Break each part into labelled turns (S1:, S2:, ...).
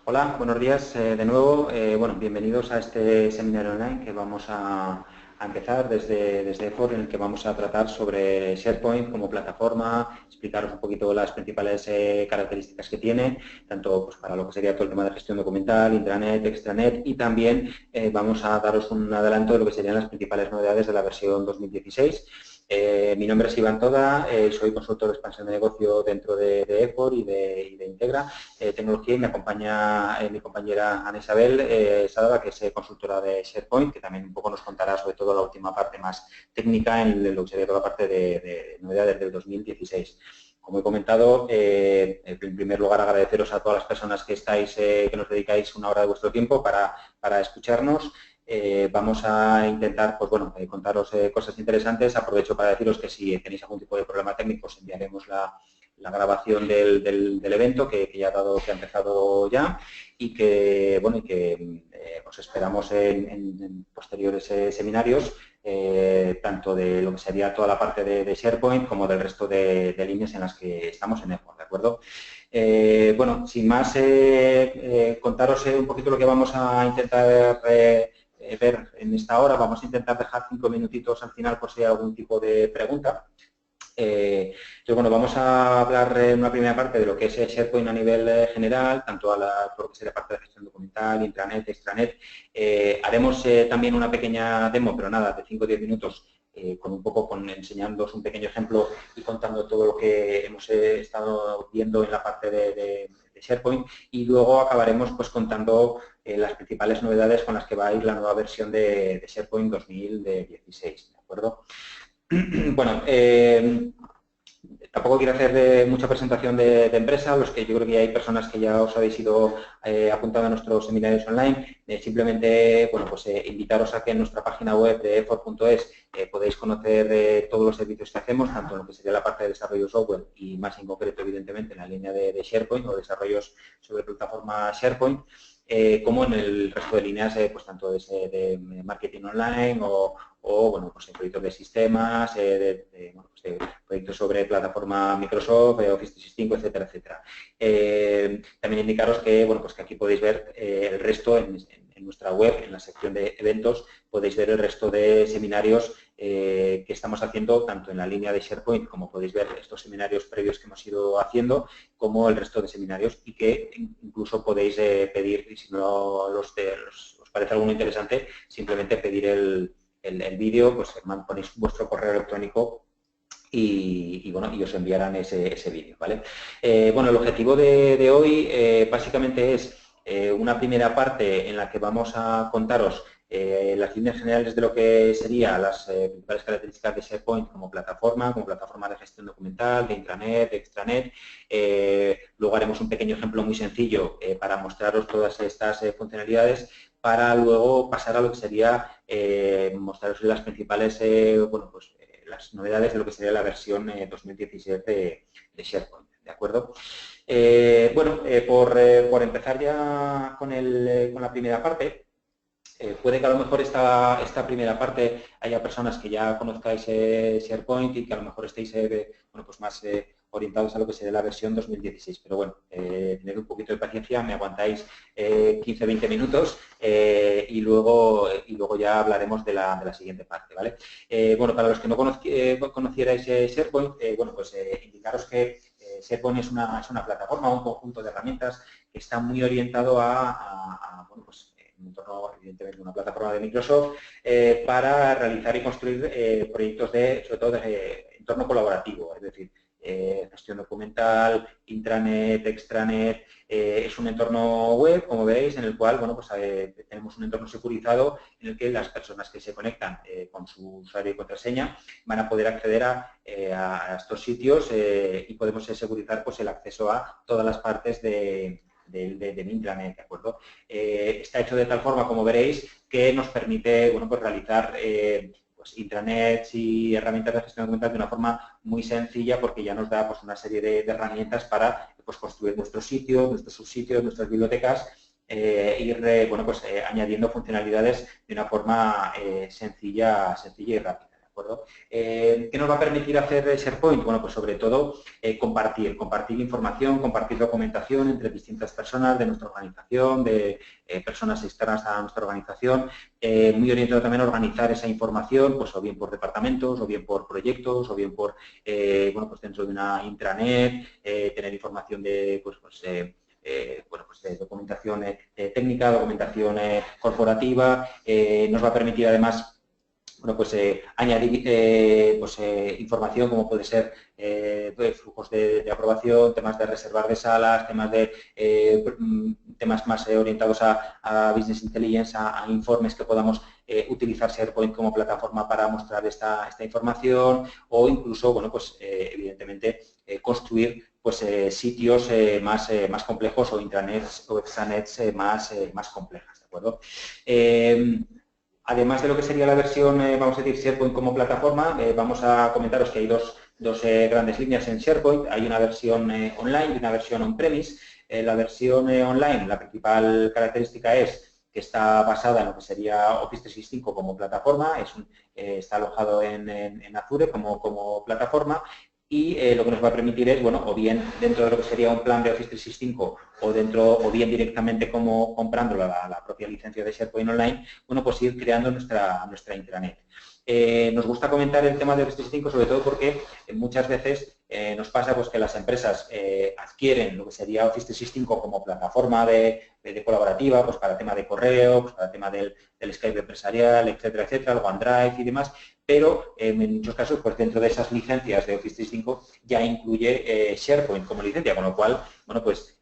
S1: Hola, buenos días de nuevo. Bueno, bienvenidos a este seminario online que vamos a empezar desde EFOR, en el que vamos a tratar sobre SharePoint como plataforma, explicaros un poquito las principales características que tiene, tanto pues, para lo que sería todo el tema de gestión documental, intranet, extranet, y también vamos a daros un adelanto de lo que serían las principales novedades de la versión 2016. Mi nombre es Iván Toda, soy consultor de expansión de negocio dentro de EFOR y de Integra Tecnología, y me acompaña mi compañera Ana Isabel Sadaba, que es consultora de SharePoint, que también un poco nos contará sobre todo la última parte más técnica en lo que sería toda la parte de novedades del 2016. Como he comentado, en primer lugar agradeceros a todas las personas que estáis, que nos dedicáis una hora de vuestro tiempo para escucharnos. Vamos a intentar, pues bueno, contaros cosas interesantes. Aprovecho para deciros que si tenéis algún tipo de problema técnico, os enviaremos la grabación del evento que ya ha empezado ya, y que bueno, os esperamos en posteriores seminarios, tanto de lo que sería toda la parte de SharePoint como del resto de líneas en las que estamos en EFOR, ¿de acuerdo? Bueno, sin más, contaros un poquito lo que vamos a intentar ver en esta hora. Vamos a intentar dejar 5 minutitos al final por si hay algún tipo de pregunta. Entonces, bueno, vamos a hablar en una primera parte de lo que es SharePoint a nivel general, tanto a todo lo que sería parte de gestión documental, intranet, extranet. Haremos también una pequeña demo, pero nada, de 5 o 10 minutos, con un poco enseñándoos un pequeño ejemplo y contando todo lo que hemos estado viendo en la parte de SharePoint, y luego acabaremos pues contando las principales novedades con las que va a ir la nueva versión de SharePoint 2016, ¿de acuerdo? Bueno, tampoco quiero hacer mucha presentación de empresa, los que yo creo que hay personas que ya os habéis ido apuntando a nuestros seminarios online. Simplemente, bueno, pues invitaros a que en nuestra página web de efor.es podéis conocer todos los servicios que hacemos, tanto en lo que sería la parte de desarrollo software y más en concreto, evidentemente, en la línea de SharePoint o desarrollos sobre plataforma SharePoint, como en el resto de líneas, pues tanto de marketing online o bueno, pues proyectos de sistemas, bueno, pues proyectos sobre plataforma Microsoft, Office 365, etcétera, etcétera. También indicaros que, bueno, pues que aquí podéis ver el resto en nuestra web, en la sección de eventos, podéis ver el resto de seminarios que estamos haciendo, tanto en la línea de SharePoint, como podéis ver estos seminarios previos que hemos ido haciendo, como el resto de seminarios, y que incluso podéis pedir, y si no os parece alguno interesante, simplemente pedir el vídeo, pues ponéis vuestro correo electrónico y bueno, y os enviarán ese vídeo, ¿vale? Bueno, el objetivo de hoy básicamente es una primera parte en la que vamos a contaros las líneas generales de lo que serían las principales características de SharePoint como plataforma de gestión documental, de intranet, de extranet. Luego haremos un pequeño ejemplo muy sencillo para mostraros todas estas funcionalidades, para luego pasar a lo que sería mostraros las principales, bueno, pues las novedades de lo que sería la versión 2017 de SharePoint, ¿de acuerdo? Bueno, por empezar ya con la primera parte, puede que a lo mejor esta primera parte haya personas que ya conozcáis SharePoint y que a lo mejor estéis bueno, pues más orientados a lo que sería la versión 2016. Pero bueno, tened un poquito de paciencia, me aguantáis 15-20 minutos y luego ya hablaremos de la siguiente parte, ¿vale? Bueno, para los que no conocierais SharePoint, bueno, pues indicaros que SharePoint es una plataforma, un conjunto de herramientas que está muy orientado bueno, pues un entorno, evidentemente, una plataforma de Microsoft para realizar y construir proyectos sobre todo de entorno colaborativo, es decir, gestión documental, intranet, extranet. Es un entorno web, como veis, en el cual, bueno, pues tenemos un entorno securizado en el que las personas que se conectan con su usuario y contraseña van a poder acceder a estos sitios y podemos securizar pues el acceso a todas las partes de mi intranet, ¿de acuerdo? Está hecho de tal forma, como veréis, que nos permite, bueno, pues realizar pues intranets y herramientas de gestión documental de una forma muy sencilla, porque ya nos da pues una serie de herramientas para pues construir nuestros sitios, nuestros subsitios, nuestras bibliotecas, ir bueno, pues, añadiendo funcionalidades de una forma sencilla y rápida. acuerdo? ¿Qué nos va a permitir hacer SharePoint? Bueno, pues sobre todo compartir información, compartir documentación entre distintas personas de nuestra organización, de personas externas a nuestra organización, muy orientado también a organizar esa información, pues o bien por departamentos, o bien por proyectos, o bien por, bueno, pues dentro de una intranet, tener información de, bueno, pues de documentación técnica, documentación corporativa, nos va a permitir además bueno, pues añadir información como puede ser flujos de aprobación, temas de reservar de salas, temas de temas más orientados a Business Intelligence, a informes que podamos utilizar SharePoint como plataforma para mostrar esta información o incluso, bueno, pues evidentemente construir pues sitios más complejos o intranets o extranets más complejas, ¿de acuerdo? Además de lo que sería la versión, vamos a decir, SharePoint como plataforma, vamos a comentaros que hay dos grandes líneas en SharePoint. Hay una versión online y una versión on-premise. La versión online, la principal característica es que está basada en lo que sería Office 365 como plataforma, está alojado en Azure como plataforma y lo que nos va a permitir es, bueno, o bien dentro de lo que sería un plan de Office 365 o bien directamente como comprando la propia licencia de SharePoint Online, bueno, pues ir creando nuestra intranet. Nos gusta comentar el tema de Office 365 sobre todo porque muchas veces nos pasa pues, que las empresas adquieren lo que sería Office 365 como plataforma de colaborativa, pues para el tema de correo, pues para el tema del Skype empresarial, etcétera, etcétera, el OneDrive y demás, pero en muchos casos pues dentro de esas licencias de Office 365 ya incluye SharePoint como licencia, con lo cual, bueno, pues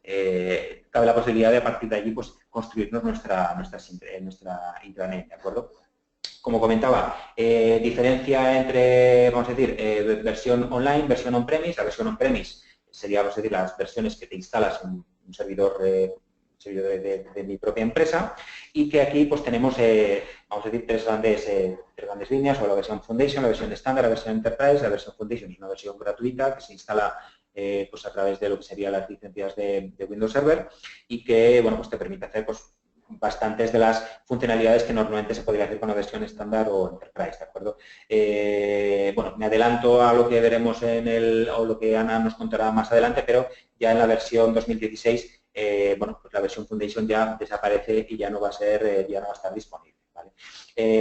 S1: cabe la posibilidad de a partir de allí pues construirnos nuestra intranet, ¿de acuerdo? Como comentaba, diferencia entre, vamos a decir, versión online, versión on-premise. La versión on-premise sería, vamos a decir, las versiones que te instalas en un servidor de mi propia empresa y que aquí pues tenemos, vamos a decir, tres grandes líneas, o la versión Foundation, la versión estándar, la versión Enterprise. La versión Foundation es una versión gratuita que se instala pues a través de lo que serían las licencias de Windows Server y que, bueno, pues te permite hacer pues bastantes de las funcionalidades que normalmente se podría hacer con la versión estándar o Enterprise, ¿de acuerdo? Bueno, me adelanto a lo que veremos o lo que Ana nos contará más adelante, pero ya en la versión 2016, bueno, pues la versión Foundation ya desaparece y ya no va a estar disponible, ¿vale?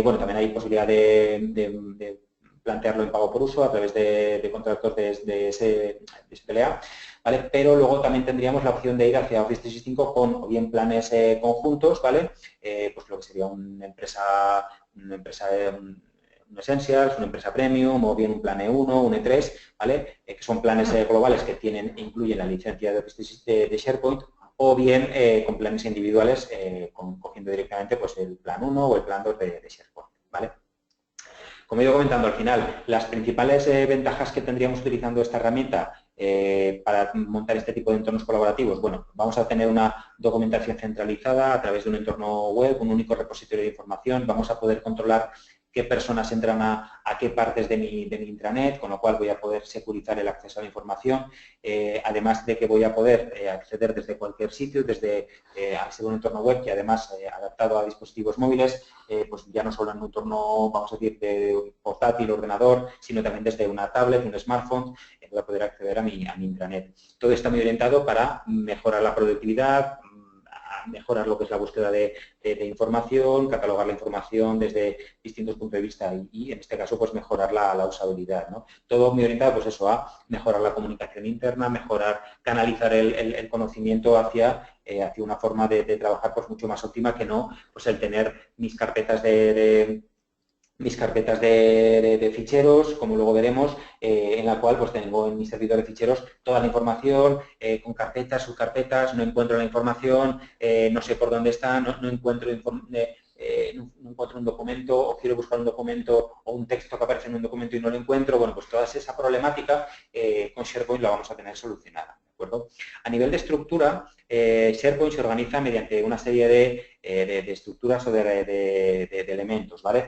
S1: Bueno, también hay posibilidad de plantearlo en pago por uso a través de contratos de SPLA, ¿vale? Pero luego también tendríamos la opción de ir hacia Office 365 con o bien planes conjuntos, ¿vale? Pues lo que sería una empresa un Essentials, una empresa Premium o bien un plan E1, un E3, ¿vale? Que son planes globales que incluyen la licencia de Office de SharePoint o bien con planes individuales cogiendo directamente pues, el plan 1 o el plan 2 de SharePoint, ¿vale? Como he ido comentando al final, las principales ventajas que tendríamos utilizando esta herramienta para montar este tipo de entornos colaborativos, bueno, vamos a tener una documentación centralizada a través de un entorno web, un único repositorio de información, vamos a poder controlar qué personas entran a qué partes de mi intranet, con lo cual voy a poder securizar el acceso a la información, además de que voy a poder acceder desde cualquier sitio, desde al ser un entorno web y además adaptado a dispositivos móviles, pues ya no solo en un entorno, vamos a decir, de portátil, ordenador, sino también desde una tablet, un smartphone, voy a poder acceder a mi intranet. Todo está muy orientado para mejorar la productividad, mejorar lo que es la búsqueda de información, catalogar la información desde distintos puntos de vista y en este caso pues mejorar la usabilidad, ¿no? Todo muy orientado pues eso a mejorar la comunicación interna, canalizar el conocimiento hacia una forma de trabajar pues mucho más óptima que no pues el tener mis carpetas de ficheros, como luego veremos, en la cual pues tengo en mi servidor de ficheros toda la información, con carpetas, subcarpetas, no encuentro la información, no sé por dónde está, no encuentro un documento o quiero buscar un documento o un texto que aparece en un documento y no lo encuentro, bueno, pues toda esa problemática con SharePoint la vamos a tener solucionada, ¿de acuerdo? A nivel de estructura, SharePoint se organiza mediante una serie de estructuras o de elementos, ¿vale?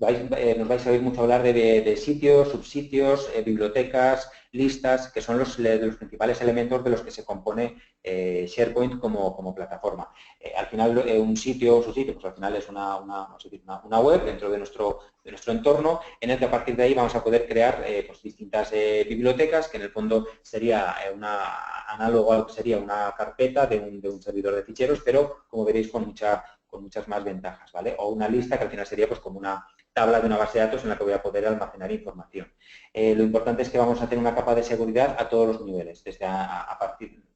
S1: nos vais a oír mucho hablar de sitios, subsitios, bibliotecas, listas, que son los principales elementos de los que se compone SharePoint como plataforma. Al final, un sitio o subsitio, pues al final es una web dentro de nuestro entorno, en el que a partir de ahí vamos a poder crear pues distintas bibliotecas, que en el fondo sería análogo a lo que sería una carpeta de un servidor de ficheros, pero como veréis con muchas más ventajas, ¿vale? O una lista que al final sería pues como una tabla de una base de datos en la que voy a poder almacenar información. Lo importante es que vamos a tener una capa de seguridad a todos los niveles, desde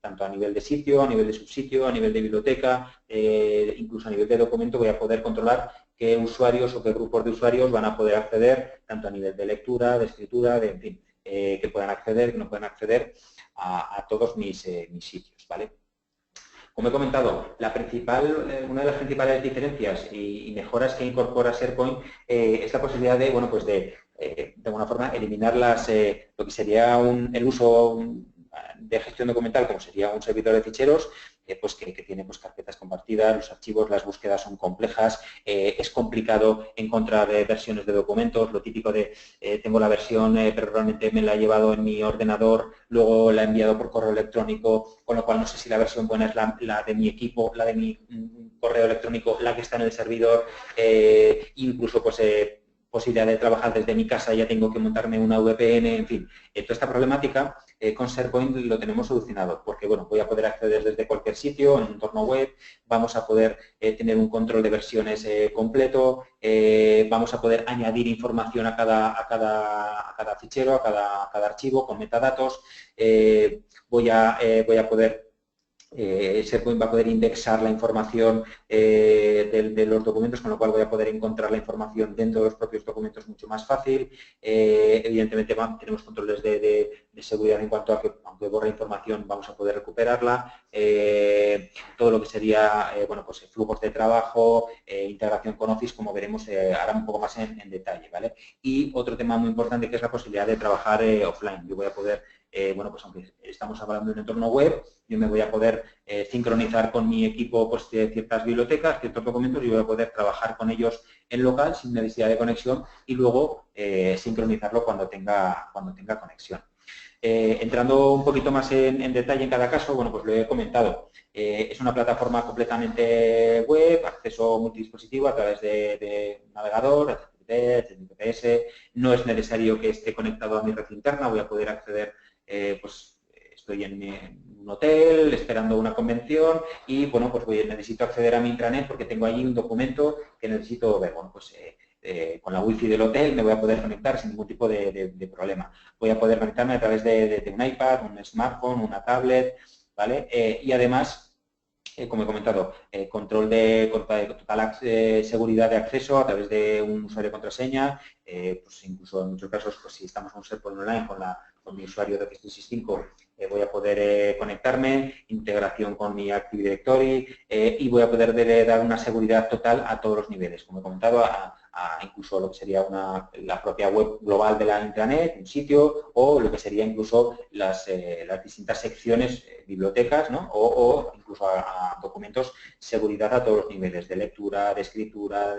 S1: tanto a nivel de sitio, a nivel de subsitio, a nivel de biblioteca, incluso a nivel de documento voy a poder controlar qué usuarios o qué grupos de usuarios van a poder acceder, tanto a nivel de lectura, de escritura, en fin, que puedan acceder, que no puedan acceder a todos mis sitios, ¿vale? Como he comentado, una de las principales diferencias y mejoras que incorpora SharePoint es la posibilidad de, bueno, pues de alguna forma, eliminar lo que sería el uso de gestión documental, como sería un servidor de ficheros, pues que tiene pues, carpetas compartidas, los archivos, las búsquedas son complejas, es complicado encontrar versiones de documentos, lo típico de tengo la versión, pero realmente me la he llevado en mi ordenador, luego la he enviado por correo electrónico, con lo cual no sé si la versión buena es la de mi equipo, la de mi correo electrónico, la que está en el servidor, incluso pues posibilidad de trabajar desde mi casa, ya tengo que montarme una VPN, en fin, toda esta problemática con SharePoint lo tenemos solucionado, porque bueno, voy a poder acceder desde cualquier sitio, en un entorno web, vamos a poder tener un control de versiones completo, vamos a poder añadir información a cada fichero, a cada archivo con metadatos, voy a poder SharePoint va a poder indexar la información de los documentos, con lo cual voy a poder encontrar la información dentro de los propios documentos mucho más fácil. Evidentemente tenemos controles de seguridad en cuanto a que, aunque borre información, vamos a poder recuperarla. Todo lo que sería bueno, pues, flujos de trabajo, integración con Office, como veremos ahora un poco más en detalle, ¿vale? Y otro tema muy importante que es la posibilidad de trabajar offline. Yo voy a poder, bueno, pues aunque estamos hablando de un entorno web, yo me voy a poder sincronizar con mi equipo pues, ciertas bibliotecas, ciertos documentos, y voy a poder trabajar con ellos en local sin necesidad de conexión y luego sincronizarlo cuando tenga conexión. Entrando un poquito más en detalle en cada caso, bueno, pues lo he comentado. Es una plataforma completamente web, acceso multidispositivo a través de un navegador, HTTPS, no es necesario que esté conectado a mi red interna, voy a poder acceder, pues estoy en un hotel esperando una convención y, bueno, pues necesito acceder a mi intranet porque tengo allí un documento que necesito ver. Bueno, pues con la wifi del hotel me voy a poder conectar sin ningún tipo de problema. Voy a poder conectarme a través de un iPad, un smartphone, una tablet, ¿vale? Y además, como he comentado, control de total seguridad de acceso a través de un usuario y contraseña, pues incluso en muchos casos, pues si estamos en un SharePoint online con mi usuario de Office 365, voy a poder conectarme, integración con mi Active Directory y voy a poder dar una seguridad total a todos los niveles, como he comentado, incluso lo que sería la propia web global de la intranet, un sitio, o lo que sería incluso las distintas secciones, bibliotecas, ¿no? o incluso a documentos, seguridad a todos los niveles, de lectura, de escritura,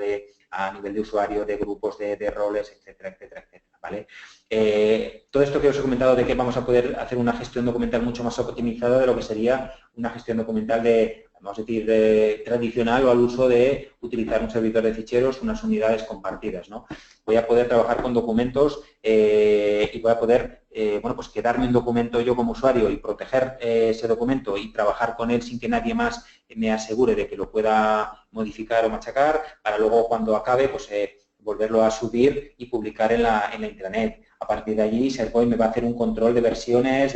S1: a nivel de usuario, de grupos, de roles, etcétera, etcétera, etcétera, ¿vale? Todo esto que os he comentado de que vamos a poder hacer una gestión documental mucho más optimizada de lo que sería una gestión documental vamos a decir, tradicional o al uso de utilizar un servidor de ficheros, unas unidades compartidas, ¿no? Voy a poder trabajar con documentos y voy a poder, bueno, pues quedarme un documento yo como usuario y proteger ese documento y trabajar con él sin que nadie más me asegure de que lo pueda modificar o machacar, para luego cuando acabe, pues volverlo a subir y publicar en la intranet. A partir de allí, SharePoint me va a hacer un control de versiones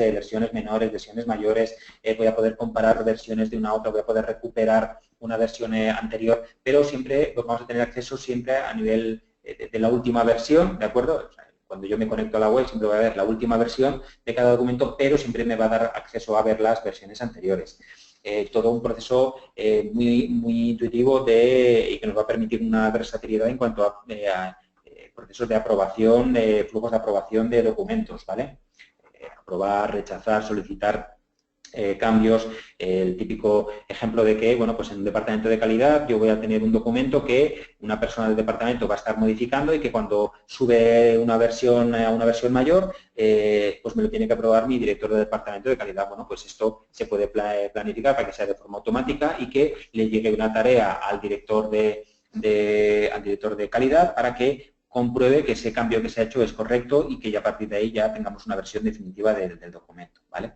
S1: menores, versiones mayores, voy a poder comparar versiones de una a otra, voy a poder recuperar una versión anterior, pero siempre pues, vamos a tener acceso siempre a nivel de la última versión, ¿de acuerdo? O sea, cuando yo me conecto a la web siempre voy a ver la última versión de cada documento, pero siempre me va a dar acceso a ver las versiones anteriores. Todo un proceso muy intuitivo y que nos va a permitir una versatilidad en cuanto a procesos de aprobación, flujos de aprobación de documentos, ¿vale? Aprobar, rechazar, solicitar cambios, el típico ejemplo de que, bueno, pues en un departamento de calidad yo voy a tener un documento que una persona del departamento va a estar modificando y que cuando sube una versión a una versión mayor, pues me lo tiene que aprobar mi director de departamento de calidad. Bueno, pues esto se puede planificar para que sea de forma automática y que le llegue una tarea al director de calidad para que compruebe que ese cambio que se ha hecho es correcto y que ya a partir de ahí ya tengamos una versión definitiva del documento, ¿vale?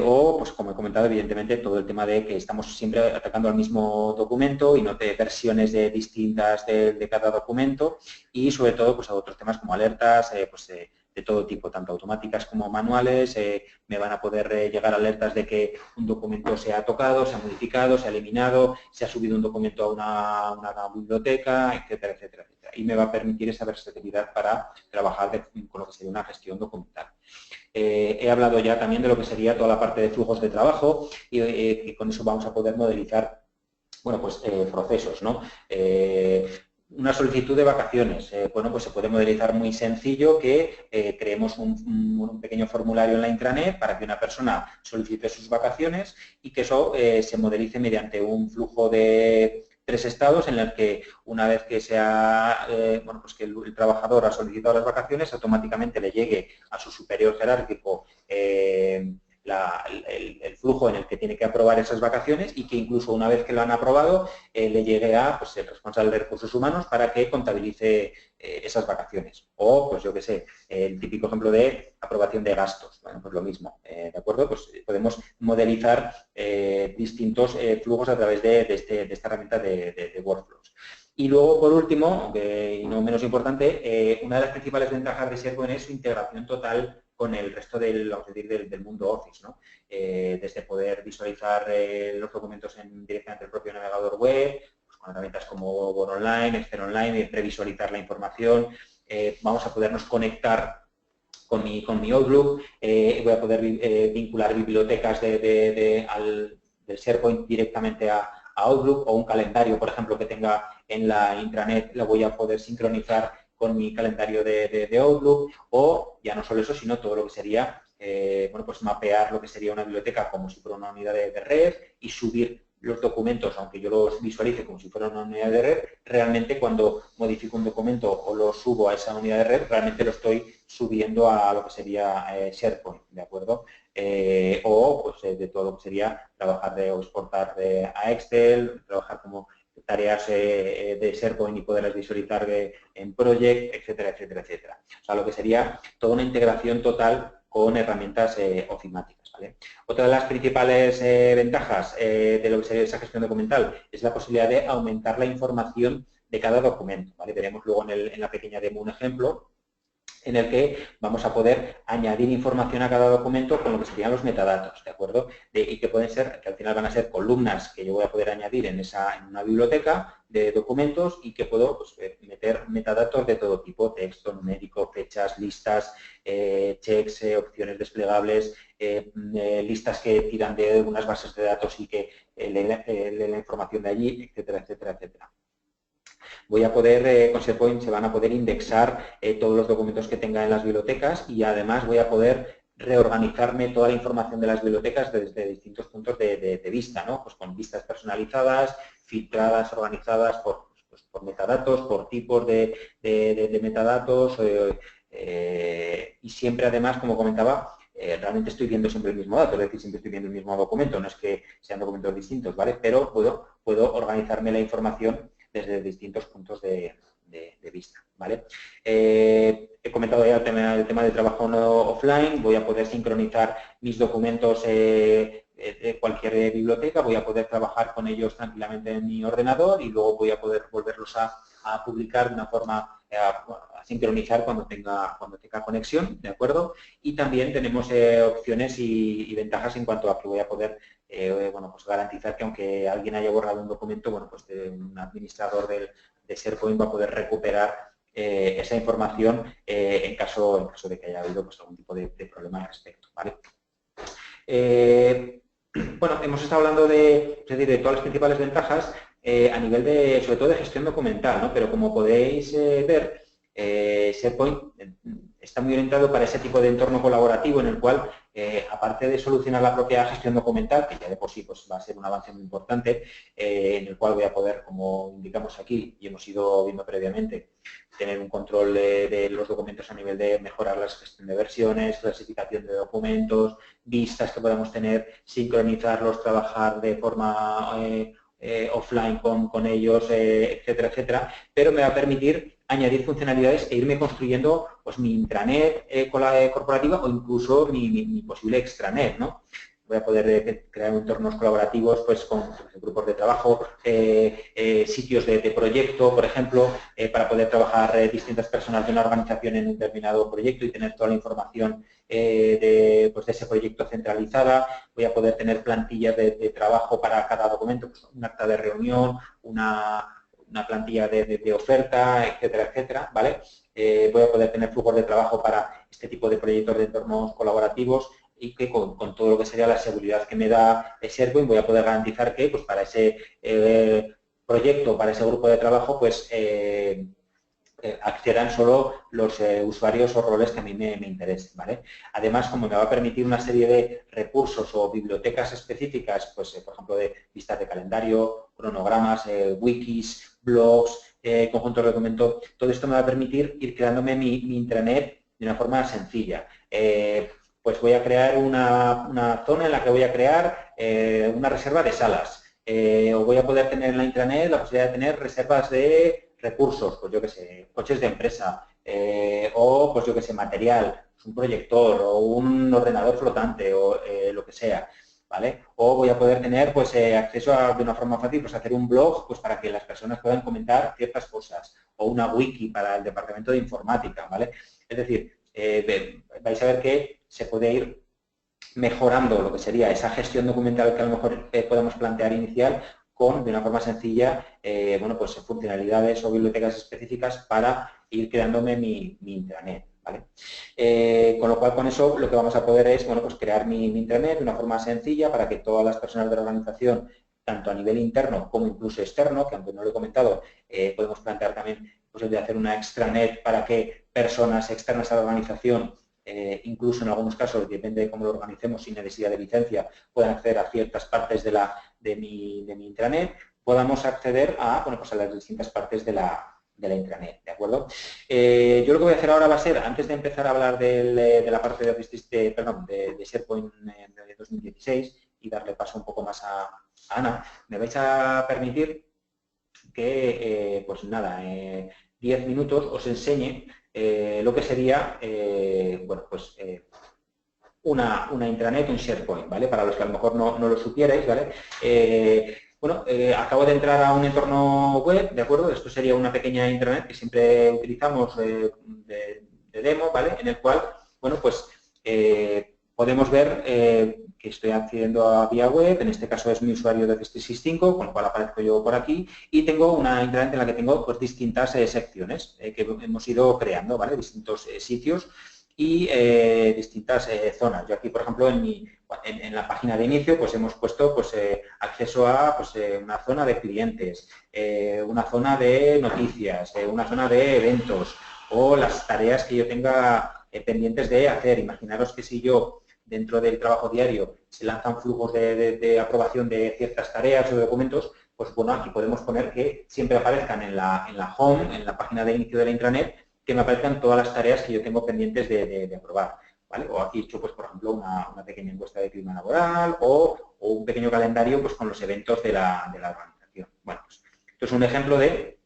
S1: O, pues como he comentado, evidentemente, todo el tema de que estamos siempre atacando al mismo documento y no de versiones distintas de cada documento y, sobre todo, pues a otros temas como alertas, de todo tipo, tanto automáticas como manuales. Me van a poder llegar alertas de que un documento se ha tocado, se ha modificado, se ha eliminado, se ha subido un documento a una biblioteca, etcétera, etcétera, etcétera. Y me va a permitir esa versatilidad para trabajar con lo que sería una gestión documental. He hablado ya también de lo que sería toda la parte de flujos de trabajo y con eso vamos a poder modelizar, bueno, pues procesos, ¿no? Una solicitud de vacaciones, bueno, pues se puede modelizar muy sencillo que creemos un pequeño formulario en la intranet para que una persona solicite sus vacaciones y que eso se modelice mediante un flujo de 3 estados en el que una vez que bueno, pues que el trabajador ha solicitado las vacaciones, automáticamente le llegue a su superior jerárquico el flujo en el que tiene que aprobar esas vacaciones y que incluso una vez que lo han aprobado le llegue a pues, el responsable de recursos humanos para que contabilice esas vacaciones. O, pues yo qué sé, el típico ejemplo de aprobación de gastos. Bueno, pues lo mismo, ¿de acuerdo? Pues podemos modelizar distintos flujos a través de esta herramienta de workflows. Y luego, por último, aunque no menos importante, una de las principales ventajas de SharePoint es su integración total con el resto del mundo Office, ¿no? Desde poder visualizar los documentos directamente en el propio navegador web, pues con herramientas como Word Online, Excel Online, previsualizar la información, vamos a podernos conectar con mi Outlook, voy a poder vincular bibliotecas del SharePoint directamente a Outlook o un calendario, por ejemplo, que tenga en la intranet, lo voy a poder sincronizar con mi calendario de Outlook o ya no solo eso, sino todo lo que sería bueno, pues mapear lo que sería una biblioteca como si fuera una unidad de red y subir los documentos, aunque yo los visualice como si fuera una unidad de red, realmente cuando modifico un documento o lo subo a esa unidad de red, realmente lo estoy subiendo a lo que sería SharePoint, ¿de acuerdo? O pues de todo lo que sería trabajar o exportar a Excel, trabajar como tareas de SharePoint y poderlas visualizar en Project, etcétera, etcétera, etcétera. O sea, lo que sería toda una integración total con herramientas ofimáticas. ¿Vale? Otra de las principales ventajas de lo que sería esa gestión documental es la posibilidad de aumentar la información de cada documento. ¿Vale? Veremos luego en la pequeña demo un ejemplo en el que vamos a poder añadir información a cada documento con lo que serían los metadatos, ¿de acuerdo? Y que pueden ser, que al final van a ser columnas que yo voy a poder añadir en una biblioteca de documentos y que puedo pues, meter metadatos de todo tipo, texto, numérico, fechas, listas, checks, opciones desplegables, listas que tiran de unas bases de datos y que leen la información de allí, etcétera, etcétera, etcétera. Voy a poder, con SharePoint se van a poder indexar todos los documentos que tenga en las bibliotecas y además voy a poder reorganizarme toda la información de las bibliotecas desde distintos puntos de vista, ¿no? Pues con vistas personalizadas, filtradas, organizadas por metadatos, por tipos de metadatos y siempre además, como comentaba, realmente estoy viendo siempre el mismo dato, es decir, siempre estoy viendo el mismo documento, no es que sean documentos distintos, ¿vale? Pero puedo organizarme la información desde distintos puntos de vista, ¿vale? He comentado ya el tema de trabajo offline, voy a poder sincronizar mis documentos de cualquier biblioteca, voy a poder trabajar con ellos tranquilamente en mi ordenador y luego voy a poder volverlos a publicar de una forma, a sincronizar cuando tenga conexión, ¿de acuerdo? Y también tenemos opciones y ventajas en cuanto a que voy a poder bueno, pues garantizar que aunque alguien haya borrado un documento, bueno, pues un administrador de SharePoint va a poder recuperar esa información en caso de que haya habido pues, algún tipo de problema al respecto, ¿vale? Bueno, hemos estado hablando de todas las principales ventajas a nivel sobre todo de gestión documental, ¿no? Pero como podéis ver, SharePoint está muy orientado para ese tipo de entorno colaborativo en el cual, aparte de solucionar la propia gestión documental, que ya de por sí pues, va a ser un avance muy importante, en el cual voy a poder, como indicamos aquí y hemos ido viendo previamente, tener un control de los documentos a nivel de mejorar la gestión de versiones, clasificación de documentos, vistas que podamos tener, sincronizarlos, trabajar de forma offline con ellos, etcétera, etcétera, pero me va a permitir añadir funcionalidades e irme construyendo pues, mi intranet corporativa o incluso mi posible extranet, ¿no? Voy a poder crear entornos colaborativos pues, con grupos de trabajo, sitios de proyecto, por ejemplo, para poder trabajar distintas personas de una organización en un determinado proyecto y tener toda la información pues, de ese proyecto centralizada. Voy a poder tener plantillas de trabajo para cada documento, pues, un acta de reunión, una plantilla de oferta, etcétera, etcétera, ¿vale? Voy a poder tener flujos de trabajo para este tipo de proyectos de entornos colaborativos y que con todo lo que sería la seguridad que me da SharePoint voy a poder garantizar que pues, para ese proyecto, para ese grupo de trabajo, pues accedan solo los usuarios o roles que a mí me interesen, ¿vale? Además, como me va a permitir una serie de recursos o bibliotecas específicas, pues, por ejemplo, de listas de calendario, cronogramas, wikis, blogs, conjuntos de documentos, todo esto me va a permitir ir creándome mi intranet de una forma sencilla. Pues voy a crear una zona en la que voy a crear una reserva de salas. O voy a poder tener en la intranet la posibilidad de tener reservas de recursos, pues yo qué sé, coches de empresa, o pues yo qué sé, material, un proyector o un ordenador flotante o lo que sea, ¿vale? O voy a poder tener pues acceso de una forma fácil, pues hacer un blog pues para que las personas puedan comentar ciertas cosas o una wiki para el departamento de informática, ¿vale? Es decir, vais a ver que se puede ir mejorando lo que sería esa gestión documental que a lo mejor podemos plantear inicial con, de una forma sencilla, bueno, pues funcionalidades o bibliotecas específicas para ir creándome mi intranet, ¿vale? Con lo cual, con eso lo que vamos a poder es, bueno, pues crear mi intranet de una forma sencilla para que todas las personas de la organización, tanto a nivel interno como incluso externo, que aunque no lo he comentado, podemos plantear también posibilidad de hacer una extranet para que personas externas a la organización incluso en algunos casos, depende de cómo lo organicemos, sin necesidad de licencia, puedan acceder a ciertas partes de mi intranet, podamos acceder a, bueno, pues a las distintas partes de la intranet, ¿de acuerdo? Yo lo que voy a hacer ahora va a ser, antes de empezar a hablar de la parte de SharePoint de 2016 y darle paso un poco más a Ana, me vais a permitir que, pues nada, 10 minutos os enseñe lo que sería, bueno, pues una intranet, un SharePoint, ¿vale? Para los que a lo mejor no lo supierais, ¿vale? Bueno, acabo de entrar a un entorno web, ¿de acuerdo? Esto sería una pequeña intranet que siempre utilizamos de demo, ¿vale? En el cual, bueno, pues podemos ver que estoy accediendo a vía web, en este caso es mi usuario de 365, con lo cual aparezco yo por aquí, y tengo una intranet en la que tengo pues, distintas secciones que hemos ido creando, ¿vale? Distintos sitios y distintas zonas. Yo aquí, por ejemplo, en la página de inicio, pues hemos puesto pues, acceso a pues, una zona de clientes, una zona de noticias, una zona de eventos o las tareas que yo tenga pendientes de hacer. Imaginaros que si yo dentro del trabajo diario se lanzan flujos de aprobación de ciertas tareas o documentos, pues bueno, aquí podemos poner que siempre aparezcan en la home, en la página de inicio de la intranet, que me aparezcan todas las tareas que yo tengo pendientes de aprobar, ¿vale? O aquí he hecho, pues, por ejemplo, una pequeña encuesta de clima laboral o un pequeño calendario pues, con los eventos de la organización. Bueno, pues esto es un ejemplo de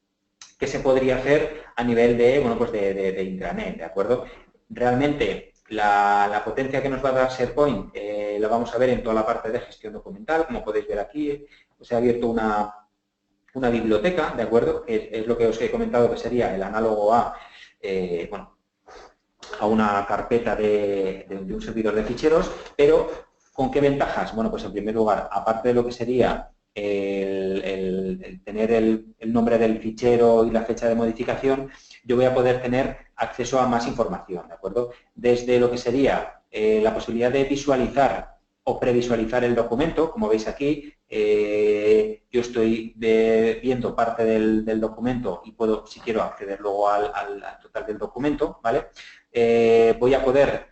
S1: qué se podría hacer a nivel de, bueno, pues de intranet, ¿de acuerdo? Realmente la potencia que nos va a dar SharePoint la vamos a ver en toda la parte de gestión documental, como podéis ver aquí, os he abierto una biblioteca, ¿de acuerdo? Es lo que os he comentado que sería el análogo a, bueno, a una carpeta de un servidor de ficheros, pero ¿con qué ventajas? Bueno, pues en primer lugar, aparte de lo que sería el tener el nombre del fichero y la fecha de modificación, yo voy a poder tener acceso a más información, ¿de acuerdo? Desde lo que sería la posibilidad de visualizar o previsualizar el documento, como veis aquí, yo estoy viendo parte del documento y puedo, si quiero, acceder luego al total del documento, ¿vale? voy a poder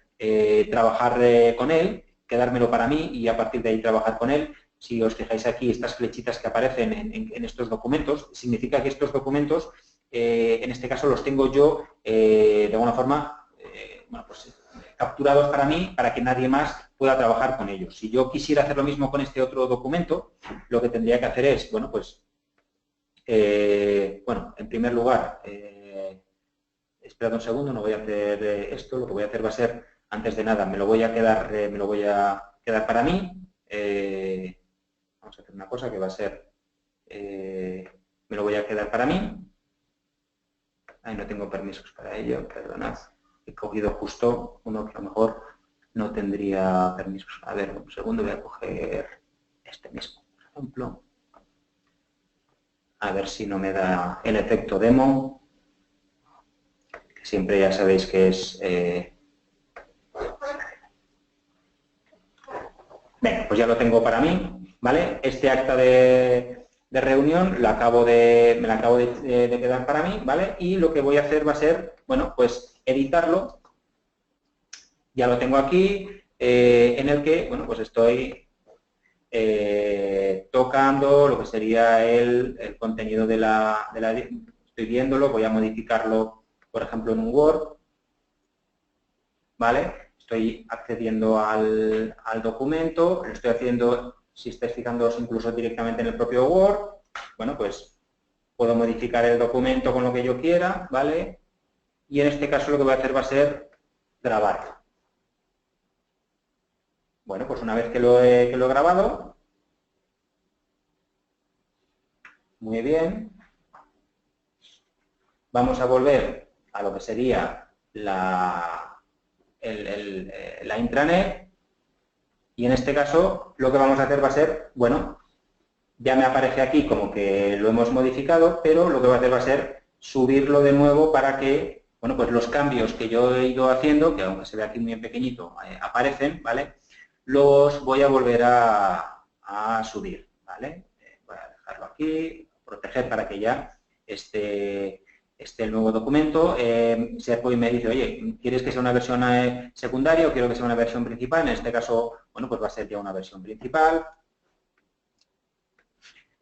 S1: trabajar con él, quedármelo para mí y a partir de ahí trabajar con él. Si os fijáis aquí, estas flechitas que aparecen en estos documentos, significa que estos documentos, en este caso, los tengo yo de alguna forma bueno, pues, capturados para mí, para que nadie más pueda trabajar con ellos. Si yo quisiera hacer lo mismo con este otro documento, lo que tendría que hacer es, bueno, pues, bueno, en primer lugar, esperad un segundo, no voy a hacer esto, lo que voy a hacer va a ser, antes de nada, me lo voy a quedar para mí. Vamos a hacer una cosa que va a ser, me lo voy a quedar para mí. Ahí no tengo permisos para ello, perdonad. He cogido justo uno que a lo mejor no tendría permisos. A ver, un segundo, voy a coger este mismo, por ejemplo. A ver si no me da el efecto demo, que siempre ya sabéis que es... Venga, pues ya lo tengo para mí, ¿vale? Este acta de reunión me la acabo de quedar para mí, ¿vale? Y lo que voy a hacer va a ser, bueno, pues editarlo. Ya lo tengo aquí, en el que, bueno, pues estoy tocando lo que sería el contenido de la... Estoy viéndolo, voy a modificarlo, por ejemplo, en un Word, ¿vale? Estoy accediendo al documento, lo estoy haciendo, si estáis fijándoos, incluso directamente en el propio Word. Bueno, pues puedo modificar el documento con lo que yo quiera, ¿vale? Y en este caso lo que voy a hacer va a ser grabar. Bueno, pues una vez que lo he grabado, muy bien, vamos a volver a lo que sería la intranet y en este caso lo que vamos a hacer va a ser, bueno, ya me aparece aquí como que lo hemos modificado, pero lo que voy a hacer va a ser subirlo de nuevo para que, bueno, pues los cambios que yo he ido haciendo, que aunque se ve aquí muy en pequeñito, aparecen, ¿vale? Los voy a volver a subir, ¿vale? Voy a dejarlo aquí, proteger para que ya esté el nuevo documento. SharePoint me dice, oye, ¿quieres que sea una versión secundaria o quiero que sea una versión principal? En este caso, bueno, pues va a ser ya una versión principal.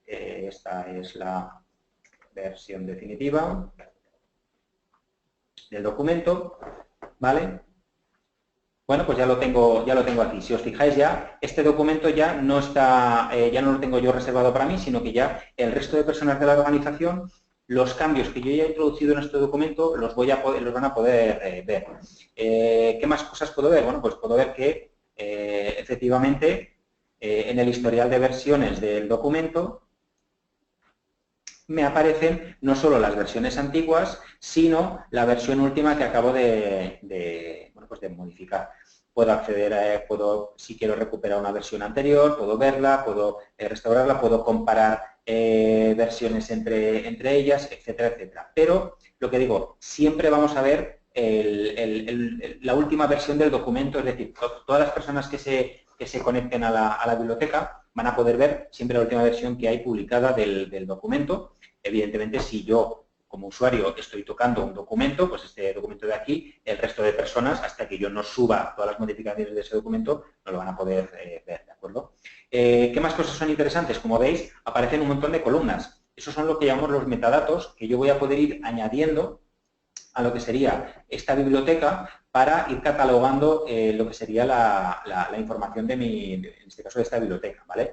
S1: Esta es la versión definitiva del documento, ¿vale? Bueno, pues ya lo tengo aquí. Si os fijáis ya, este documento ya no está, ya no lo tengo yo reservado para mí, sino que ya el resto de personas de la organización, los cambios que yo ya he introducido en este documento los van a poder ver. ¿Qué más cosas puedo ver? Bueno, pues puedo ver que efectivamente en el historial de versiones del documento me aparecen no solo las versiones antiguas, sino la versión última que acabo de modificar. Puedo acceder, si quiero recuperar una versión anterior, puedo verla, puedo restaurarla, puedo comparar versiones entre ellas, etcétera, etcétera. Pero, lo que digo, siempre vamos a ver la última versión del documento, es decir, todas las personas que se conecten a la biblioteca van a poder ver siempre la última versión que hay publicada del documento. Evidentemente, si yo, como usuario, estoy tocando un documento, pues este documento de aquí, el resto de personas, hasta que yo no suba todas las modificaciones de ese documento, no lo van a poder ver, ¿de acuerdo? ¿Qué más cosas son interesantes? Como veis, aparecen un montón de columnas. Esos son lo que llamamos los metadatos, que yo voy a poder ir añadiendo a lo que sería esta biblioteca para ir catalogando lo que sería la información de en este caso, de esta biblioteca, ¿vale?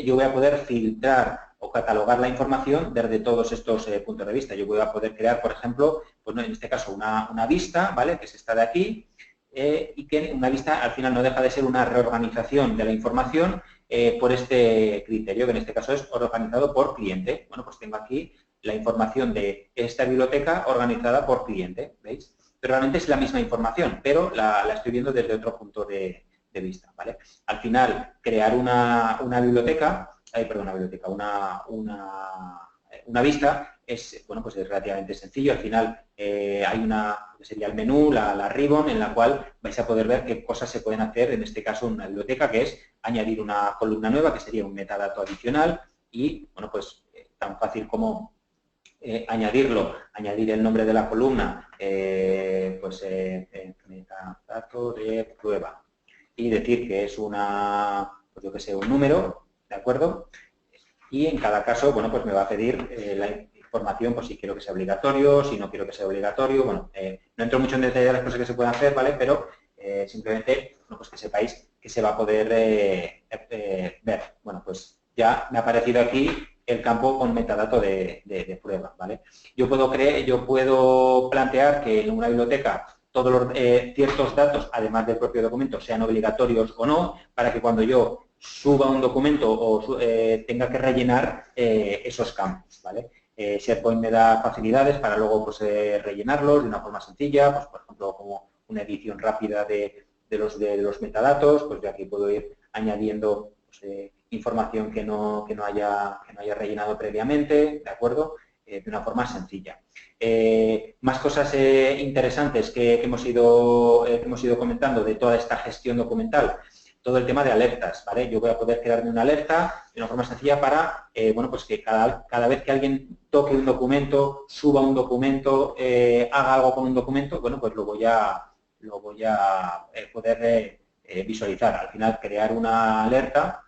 S1: Yo voy a poder filtrar o catalogar la información desde todos estos puntos de vista. Yo voy a poder crear, por ejemplo, pues en este caso una vista, ¿vale? Que es esta de aquí, y que una vista al final no deja de ser una reorganización de la información por este criterio, que en este caso es organizado por cliente. Bueno, pues tengo aquí la información de esta biblioteca organizada por cliente, ¿veis? Pero realmente es la misma información, pero la estoy viendo desde otro punto de vista, ¿vale? Al final, crear una biblioteca, una vista es, bueno, pues es relativamente sencillo. Al final hay que sería el menú, la ribbon, en la cual vais a poder ver qué cosas se pueden hacer, en este caso en una biblioteca, que es añadir una columna nueva, que sería un metadato adicional, y, bueno, pues tan fácil como añadir el nombre de la columna, metadato de prueba, y decir que es una, pues yo que sé, un número, ¿de acuerdo? Y en cada caso, bueno, pues me va a pedir la información, pues si quiero que sea obligatorio, si no quiero que sea obligatorio, bueno, no entro mucho en detalle de las cosas que se pueden hacer, ¿vale? Pero simplemente, bueno, pues que sepáis que se va a poder ver. Bueno, pues ya me ha aparecido aquí el campo con metadato de prueba, ¿vale? Yo puedo plantear que en una biblioteca todos los ciertos datos, además del propio documento, sean obligatorios o no, para que cuando yo suba un documento o tenga que rellenar esos campos, ¿vale? SharePoint me da facilidades para luego pues, rellenarlos de una forma sencilla, pues por ejemplo como una edición rápida de los metadatos, pues yo aquí puedo ir añadiendo pues, información que no haya rellenado previamente, ¿de acuerdo? De una forma sencilla. Más cosas interesantes que hemos ido comentando de toda esta gestión documental, todo el tema de alertas, ¿vale? Yo voy a poder crearme una alerta de una forma sencilla para, bueno, pues que cada vez que alguien toque un documento, suba un documento, haga algo con un documento, bueno, pues lo voy a poder visualizar. Al final, crear una alerta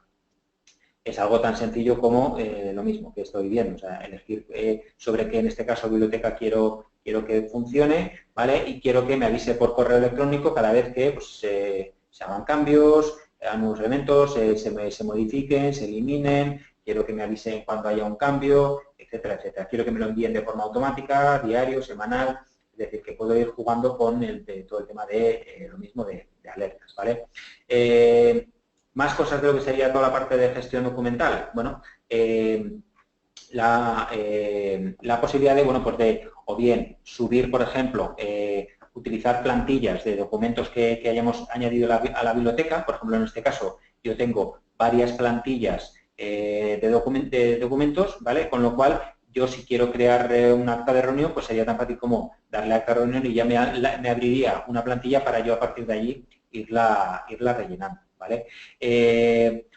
S1: es algo tan sencillo como lo mismo que estoy viendo, o sea, elegir sobre qué, en este caso, biblioteca quiero que funcione, ¿vale? Y quiero que me avise por correo electrónico cada vez que pues, se hagan cambios, nuevos elementos, se modifiquen, se eliminen, quiero que me avisen cuando haya un cambio, etcétera, etcétera. Quiero que me lo envíen de forma automática, diario, semanal, es decir, que puedo ir jugando con todo el tema de lo mismo de alertas, ¿vale? Más cosas de lo que sería toda la parte de gestión documental. Bueno, la posibilidad de, bueno, pues de, o bien subir, por ejemplo, utilizar plantillas de documentos que hayamos añadido a la biblioteca. Por ejemplo, en este caso, yo tengo varias plantillas de documentos, ¿vale? Con lo cual, yo si quiero crear un acta de reunión, pues sería tan fácil como darle a acta de reunión y ya me abriría una plantilla para yo a partir de allí irla rellenando, ¿vale?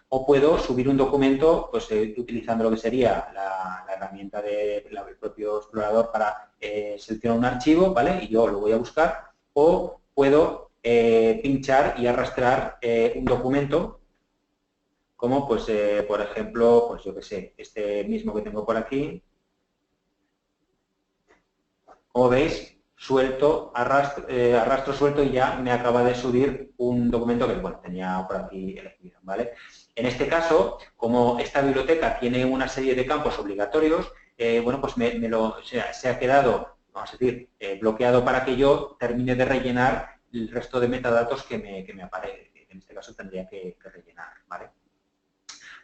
S1: O puedo subir un documento pues, utilizando lo que sería la herramienta del propio explorador para seleccionar un archivo, ¿vale? Y yo lo voy a buscar. O puedo pinchar y arrastrar un documento como, pues, por ejemplo, pues yo que sé, este mismo que tengo por aquí. Como veis, suelto, arrastro suelto y ya me acaba de subir un documento que, bueno, tenía por aquí elegido, ¿vale? En este caso, como esta biblioteca tiene una serie de campos obligatorios, bueno, pues se ha quedado, vamos a decir, bloqueado para que yo termine de rellenar el resto de metadatos que me aparece. En este caso tendría que rellenar, ¿vale?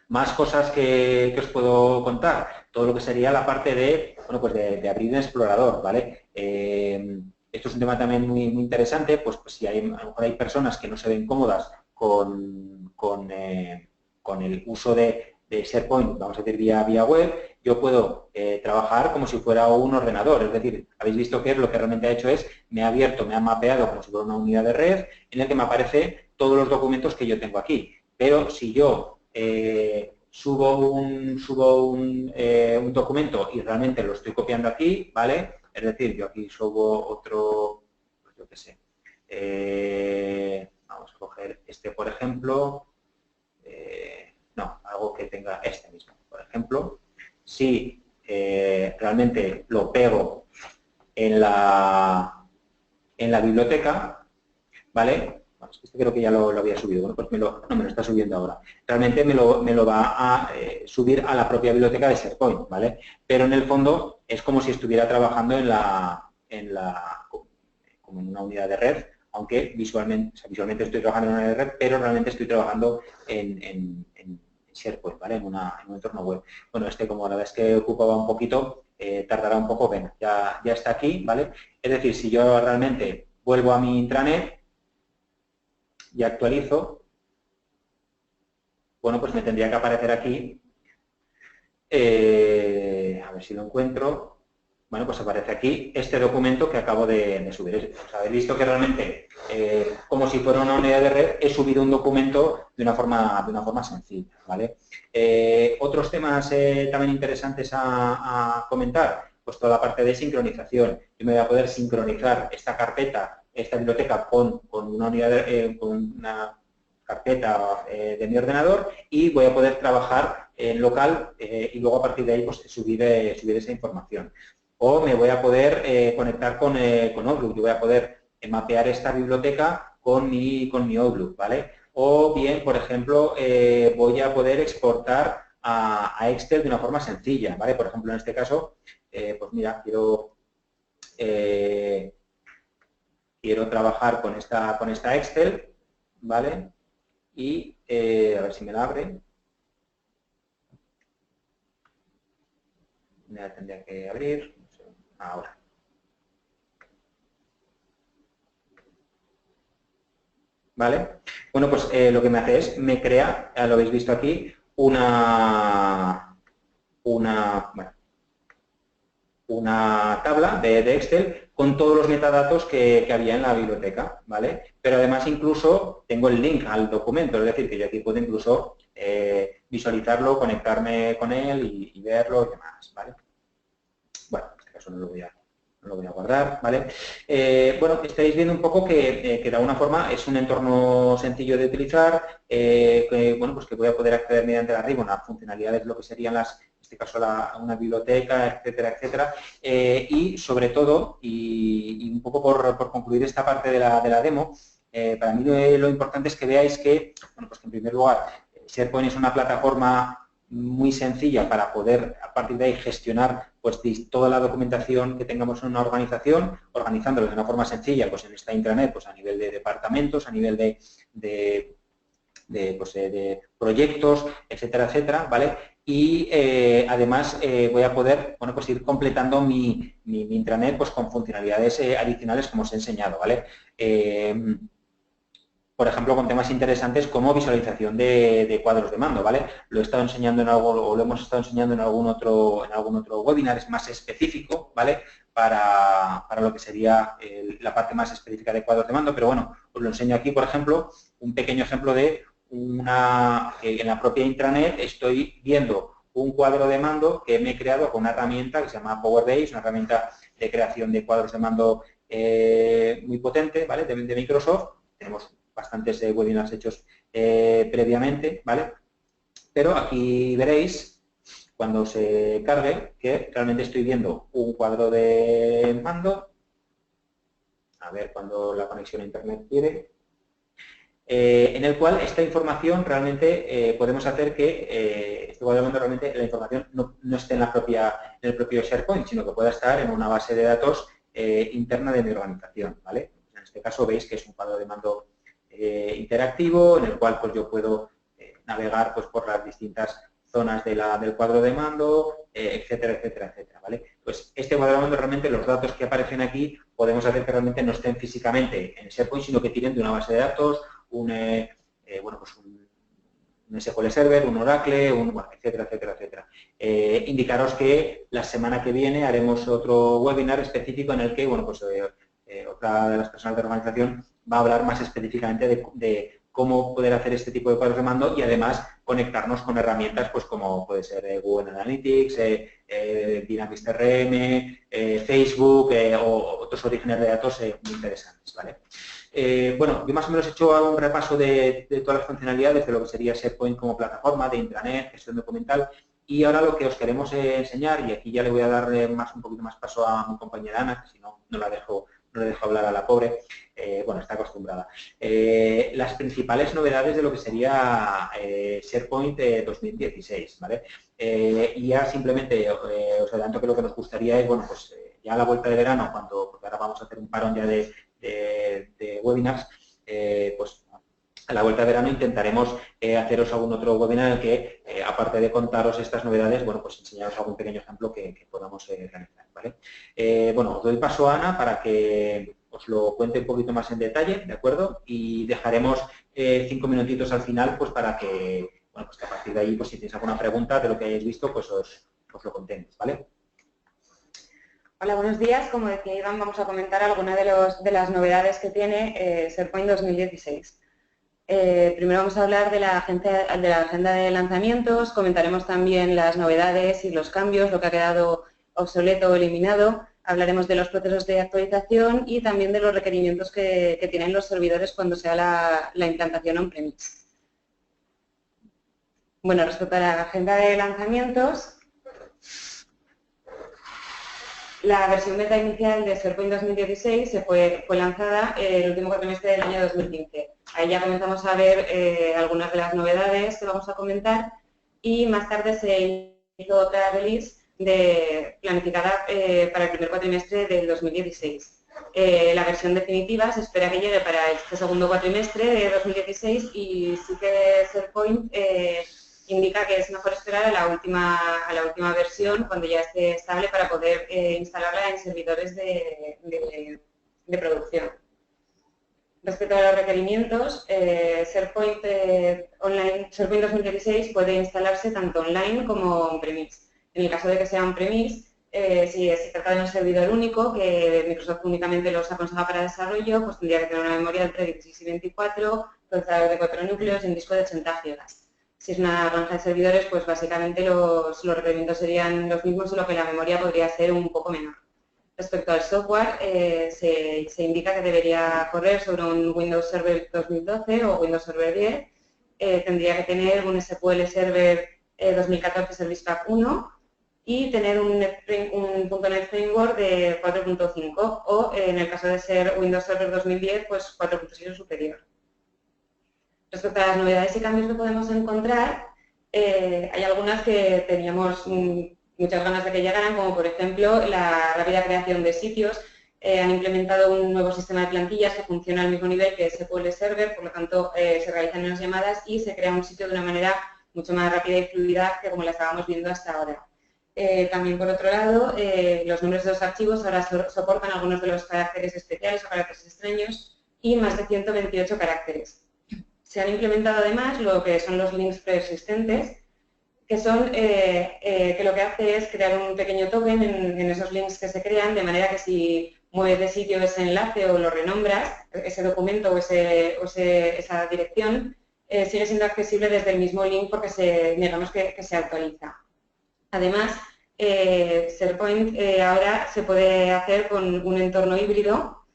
S1: Más cosas que os puedo contar, todo lo que sería la parte de, bueno, pues de abrir un explorador, ¿vale? Esto es un tema también muy interesante, pues si a lo mejor hay personas que no se ven cómodas con el uso de SharePoint, vamos a decir vía web, yo puedo trabajar como si fuera un ordenador, es decir, habéis visto que lo que realmente ha hecho es, me ha mapeado como si fuera una unidad de red en el que me aparece todos los documentos que yo tengo aquí. Pero si yo subo un documento y realmente lo estoy copiando aquí, ¿vale? Es decir, yo aquí subo otro, pues yo qué sé, vamos a coger este, por ejemplo, no, algo que tenga este mismo, por ejemplo. Si realmente lo pego en la biblioteca, ¿vale? Bueno, este creo que ya lo había subido, bueno, pues no me lo está subiendo ahora. Realmente me lo va a subir a la propia biblioteca de SharePoint, ¿vale? Pero en el fondo es como si estuviera trabajando como en una unidad de red, aunque visualmente estoy trabajando en una unidad de red, pero realmente estoy trabajando en SharePoint, ¿vale? En un entorno web. Bueno, como la verdad es que ocupaba un poquito, tardará un poco, ven, ya está aquí, ¿vale? Es decir, si yo realmente vuelvo a mi intranet y actualizo, bueno, pues me tendría que aparecer aquí, a ver si lo encuentro, bueno, pues aparece aquí este documento que acabo de subir. Os habéis visto que realmente, como si fuera una unidad de red, he subido un documento de una forma sencilla, ¿vale? Otros temas también interesantes a comentar, pues toda la parte de sincronización. Yo me voy a poder sincronizar esta carpeta, esta biblioteca con una unidad, con una carpeta de mi ordenador y voy a poder trabajar en local y luego a partir de ahí pues subir esa información. O me voy a poder conectar con Outlook, yo voy a poder mapear esta biblioteca con mi Outlook, ¿vale? O bien, por ejemplo, voy a poder exportar a Excel de una forma sencilla, ¿vale? Por ejemplo, en este caso, pues mira, quiero trabajar con esta Excel, ¿vale? Y a ver si me la abre. Me la tendría que abrir. Ahora. ¿Vale? Bueno, pues lo que me hace es, me crea, ya lo habéis visto aquí, una tabla de Excel con todos los metadatos que había en la biblioteca, ¿vale? Pero además incluso tengo el link al documento, es decir, que yo aquí puedo incluso visualizarlo, conectarme con él y verlo y demás, ¿vale? Bueno, en este caso no lo voy a guardar, ¿vale? Bueno, estáis viendo un poco que de alguna forma es un entorno sencillo de utilizar, bueno, pues que voy a poder acceder mediante la Ribbon a funcionalidades, lo que serían en este caso una biblioteca, etcétera, etcétera, y sobre todo, y un poco por concluir esta parte de la demo, para mí lo importante es que veáis que, bueno, pues que en primer lugar, SharePoint es una plataforma muy sencilla para poder, a partir de ahí, gestionar pues toda la documentación que tengamos en una organización, organizándolo de una forma sencilla, pues en esta intranet, pues a nivel de departamentos, a nivel de proyectos, etcétera, etcétera, ¿vale? Y además voy a poder, bueno, pues ir completando mi intranet pues con funcionalidades adicionales como os he enseñado, ¿vale? Por ejemplo, con temas interesantes como visualización de cuadros de mando, ¿vale? Lo he estado enseñando en algo, o lo hemos estado enseñando en algún otro webinar, es más específico, ¿vale? Para lo que sería la parte más específica de cuadros de mando, pero bueno, os lo enseño aquí, por ejemplo, un pequeño ejemplo de en la propia intranet estoy viendo un cuadro de mando que me he creado con una herramienta que se llama Powerbase, una herramienta de creación de cuadros de mando muy potente, ¿vale? De Microsoft. Tenemos bastantes webinars hechos previamente, ¿vale? Pero aquí veréis, cuando se cargue, que realmente estoy viendo un cuadro de mando. A ver cuando la conexión a internet quiere. En el cual esta información realmente podemos hacer que este cuadro de mando realmente la información no esté en el propio SharePoint, sino que pueda estar en una base de datos interna de mi organización, ¿vale? En este caso veis que es un cuadro de mando interactivo en el cual pues yo puedo navegar pues por las distintas zonas del cuadro de mando, etcétera, etcétera, etcétera, ¿vale? Pues este cuadro de mando realmente los datos que aparecen aquí podemos hacer que realmente no estén físicamente en SharePoint, sino que tienen de una base de datos, bueno, pues un SQL Server, un Oracle, bueno, etcétera, etcétera, etcétera. Indicaros que la semana que viene haremos otro webinar específico en el que, bueno, pues otra de las personas de la organización va a hablar más específicamente de cómo poder hacer este tipo de cuadros de mando y además conectarnos con herramientas pues como puede ser Google Analytics, Dynamics CRM, Facebook o otros orígenes de datos muy interesantes, ¿vale? Bueno, yo más o menos he hecho un repaso de todas las funcionalidades de lo que sería SharePoint como plataforma de intranet, gestión documental, y ahora lo que os queremos enseñar, y aquí ya le voy a dar un poquito más paso a mi compañera Ana, que si no, no le dejo hablar a la pobre, bueno, está acostumbrada. Las principales novedades de lo que sería SharePoint 2016, ¿vale? Y ya simplemente os adelanto que lo que nos gustaría es, bueno, pues ya a la vuelta de verano, porque ahora vamos a hacer un parón ya de webinars, pues a la vuelta de verano intentaremos haceros algún otro webinar en el que, aparte de contaros estas novedades, bueno, pues enseñaros algún pequeño ejemplo que podamos realizar, ¿vale? Bueno, os doy paso a Ana para que os lo cuente un poquito más en detalle, ¿de acuerdo? Y dejaremos 5 minutitos al final, pues para que, bueno, pues que a partir de ahí, pues si tenéis alguna pregunta de lo que hayáis visto, pues os lo contéis, ¿vale?
S2: Hola, buenos días. Como decía Iván, vamos a comentar algunas de las novedades que tiene SharePoint 2016. Primero vamos a hablar de la agenda de lanzamientos, comentaremos también las novedades y los cambios, lo que ha quedado obsoleto o eliminado. Hablaremos de los procesos de actualización y también de los requerimientos que tienen los servidores cuando sea la implantación on-premise. Bueno, respecto a la agenda de lanzamientos, la versión beta inicial de SharePoint 2016 fue lanzada el último cuatrimestre del año 2015. Ahí ya comenzamos a ver algunas de las novedades que vamos a comentar y más tarde se hizo otra release planificada para el primer cuatrimestre del 2016. La versión definitiva se espera que llegue para este segundo cuatrimestre de 2016 y sí que SharePoint indica que es mejor esperar a la última versión cuando ya esté estable para poder instalarla en servidores de producción. Respecto a los requerimientos, SharePoint 2016 puede instalarse tanto online como on-premise. En el caso de que sea on-premise, si se trata de un servidor único, que Microsoft únicamente los aconseja para desarrollo, pues tendría que tener una memoria entre 16 y 24, procesador de 4 núcleos y un disco de 80 GB. Si es una granja de servidores, pues básicamente los requerimientos serían los mismos, solo que la memoria podría ser un poco menor. Respecto al software, se indica que debería correr sobre un Windows Server 2012 o Windows Server 10. Tendría que tener un SQL Server 2014 Service Pack 1 y tener un .NET Framework de 4.5 o, en el caso de ser Windows Server 2010, pues 4.6 o superior. Respecto a las novedades y cambios que podemos encontrar, hay algunas que teníamos muchas ganas de que llegaran, como por ejemplo la rápida creación de sitios. Han implementado un nuevo sistema de plantillas que funciona al mismo nivel que SQL Server, por lo tanto se realizan menos llamadas y se crea un sitio de una manera mucho más rápida y fluida que como la estábamos viendo hasta ahora. También, por otro lado, los nombres de los archivos ahora soportan algunos de los caracteres especiales o caracteres extraños y más de 128 caracteres. Se han implementado además lo que son los links preexistentes, que son que lo que hace es crear un pequeño token en esos links que se crean, de manera que si mueves de sitio ese enlace o lo renombras, ese documento o esa dirección, sigue siendo accesible desde el mismo link porque digamos que se actualiza. Además, SharePoint ahora se puede hacer con un entorno híbrido.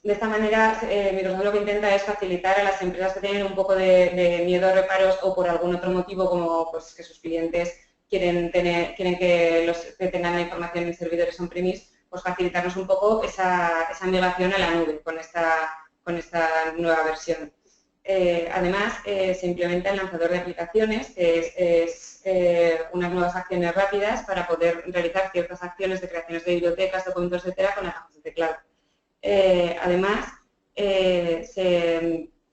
S2: De esta manera, Microsoft lo que intenta es facilitar a las empresas que tienen un poco de miedo a reparos o por algún otro motivo, como pues, que sus clientes quieren que tengan la información en servidores on-premise, pues facilitarnos un poco esa migración a la nube con esta nueva versión. Además, se implementa el lanzador de aplicaciones, que es unas nuevas acciones rápidas para poder realizar ciertas acciones de creaciones de bibliotecas, documentos, etcétera, con atajos de teclado. Además,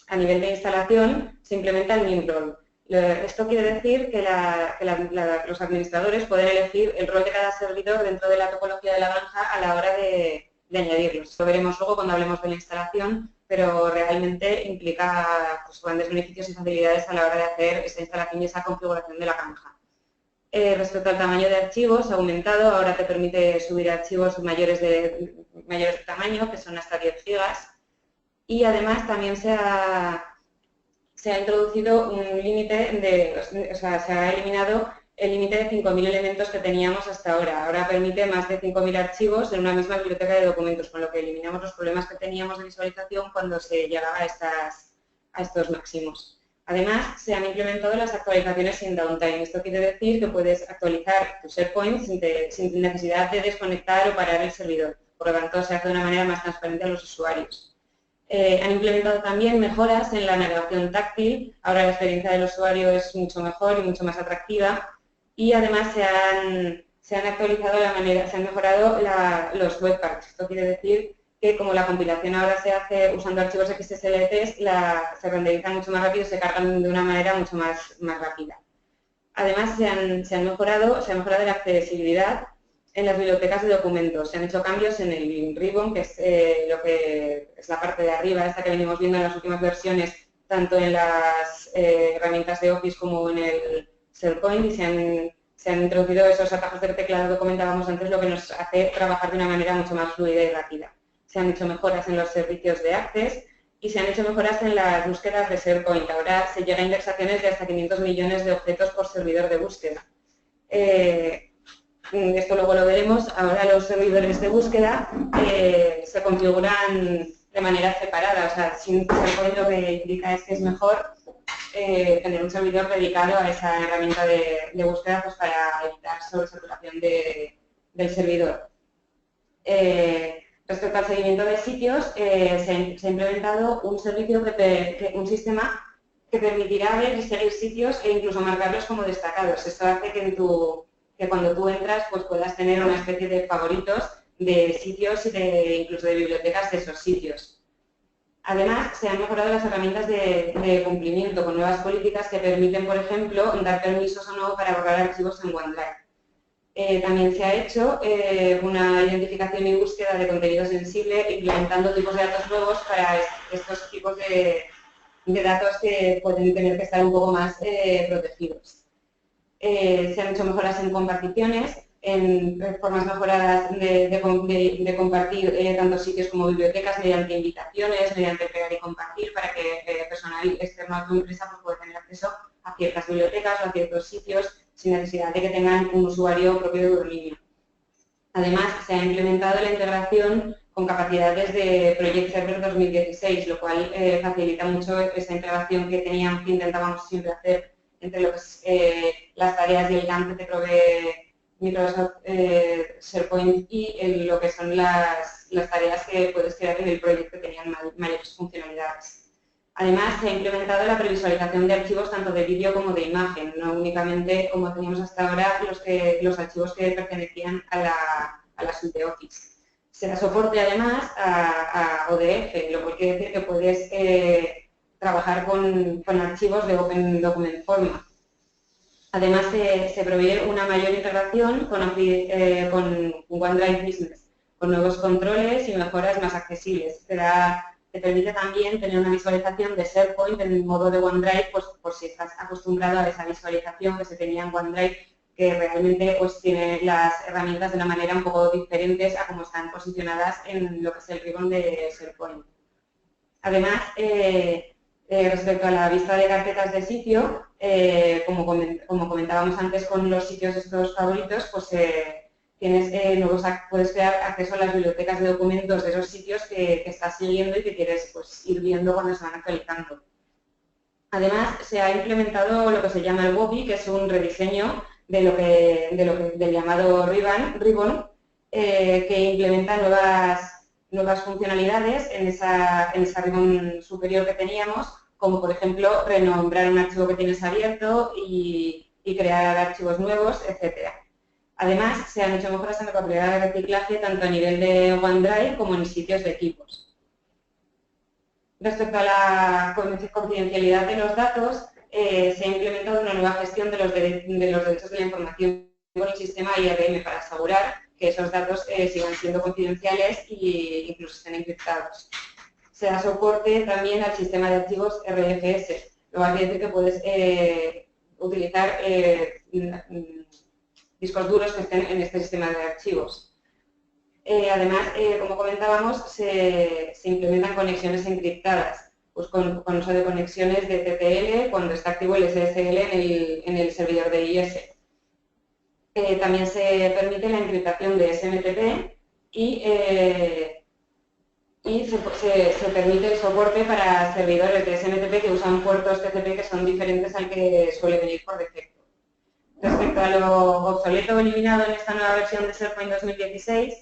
S2: a nivel de instalación se implementa el Nimrol. Esto quiere decir que los administradores pueden elegir el rol de cada servidor dentro de la topología de la granja a la hora de añadirlos. Lo veremos luego cuando hablemos de la instalación, pero realmente implica pues, grandes beneficios y facilidades a la hora de hacer esa instalación y esa configuración de la granja. Respecto al tamaño de archivos, ha aumentado, ahora te permite subir archivos mayores de tamaño, que son hasta 10 gigas, y además también se ha introducido un límite se ha eliminado el límite de 5.000 elementos que teníamos hasta ahora. Ahora permite más de 5.000 archivos en una misma biblioteca de documentos, con lo que eliminamos los problemas que teníamos de visualización cuando se llegaba a estos máximos. Además, se han implementado las actualizaciones sin downtime. Esto quiere decir que puedes actualizar tu SharePoint sin necesidad de desconectar o parar el servidor. Por lo tanto, se hace de una manera más transparente a los usuarios. Han implementado también mejoras en la navegación táctil. Ahora la experiencia del usuario es mucho mejor y mucho más atractiva. Y además se han actualizado se han mejorado los webparts. Esto quiere decir que como la compilación ahora se hace usando archivos XSLT, se renderizan mucho más rápido y se cargan de una manera mucho más rápida. Además, se ha mejorado la accesibilidad en las bibliotecas de documentos. Se han hecho cambios en el ribbon, que es lo que es la parte de arriba, esta que venimos viendo en las últimas versiones, tanto en las herramientas de Office como en el SharePoint, y se han introducido esos atajos de teclado que comentábamos antes, lo que nos hace trabajar de una manera mucho más fluida y rápida. Se han hecho mejoras en los servicios de Access y se han hecho mejoras en las búsquedas de SharePoint. Ahora se llega a indexaciones de hasta 500 millones de objetos por servidor de búsqueda. esto luego lo veremos, ahora los servidores de búsqueda se configuran de manera separada, o sea, sin SharePoint lo que indica es que es mejor tener un servidor dedicado a esa herramienta de búsqueda pues, para evitar sobresaturación del servidor. Respecto al seguimiento de sitios, se ha implementado un servicio, un sistema que permitirá ver y seguir sitios e incluso marcarlos como destacados. Esto hace que cuando tú entras pues puedas tener una especie de favoritos de sitios y incluso de bibliotecas de esos sitios. Además, se han mejorado las herramientas de cumplimiento con nuevas políticas que permiten, por ejemplo, dar permisos o no para borrar archivos en OneDrive. También se ha hecho una identificación y búsqueda de contenido sensible implementando tipos de datos nuevos para estos tipos de datos que pueden tener que estar un poco más protegidos. Se han hecho mejoras en comparticiones, en formas mejoradas de compartir tanto sitios como bibliotecas mediante invitaciones, mediante pegar y compartir para que personal externo a tu empresa pues, pueda tener acceso a ciertas bibliotecas o a ciertos sitios sin necesidad de que tengan un usuario propio de dominio. Además, se ha implementado la integración con capacidades de Project Server 2016, lo cual facilita mucho esa integración que intentábamos siempre hacer entre lo que es, las tareas y el GAN que te provee Microsoft SharePoint y lo que son las tareas que puedes crear en el proyecto que tenían mayores funcionalidades. Además, se ha implementado la previsualización de archivos tanto de vídeo como de imagen, no únicamente como teníamos hasta ahora los archivos que pertenecían a la suite de Office. Se da soporte además a ODF, lo cual quiere decir que puedes trabajar con archivos de Open Document Format. Además, se provee una mayor integración con OneDrive Business, con nuevos controles y mejoras más accesibles. Te permite también tener una visualización de SharePoint en el modo de OneDrive, pues por si estás acostumbrado a esa visualización que se tenía en OneDrive, que realmente pues, tiene las herramientas de una manera un poco diferentes a cómo están posicionadas en lo que es el ribbon de SharePoint. Además, respecto a la vista de carpetas de sitio, como comentábamos antes con los sitios estos favoritos, pues puedes crear acceso a las bibliotecas de documentos de esos sitios que estás siguiendo y que quieres pues, ir viendo cuando se van actualizando. Además, se ha implementado lo que se llama el WOPI, que es un rediseño del llamado Ribbon, que implementa nuevas funcionalidades en esa ribbon superior que teníamos, como por ejemplo renombrar un archivo que tienes abierto y crear archivos nuevos, etcétera. Además, se han hecho mejoras en la capacidad de reciclaje tanto a nivel de OneDrive como en sitios de equipos. Respecto a la confidencialidad de los datos, se ha implementado una nueva gestión de los derechos de la información con el sistema IRM para asegurar que esos datos sigan siendo confidenciales e incluso estén encriptados. Se da soporte también al sistema de archivos RFS, lo que quiere decir que puedes utilizar discos duros que estén en este sistema de archivos. Además, como comentábamos, se implementan conexiones encriptadas, pues con uso de conexiones de TTL cuando está activo el SSL en el servidor de IS. También se permite la encriptación de SMTP y se permite el soporte para servidores de SMTP que usan puertos TCP que son diferentes al que suele venir por defecto. Respecto a lo obsoleto o eliminado en esta nueva versión de SharePoint 2016,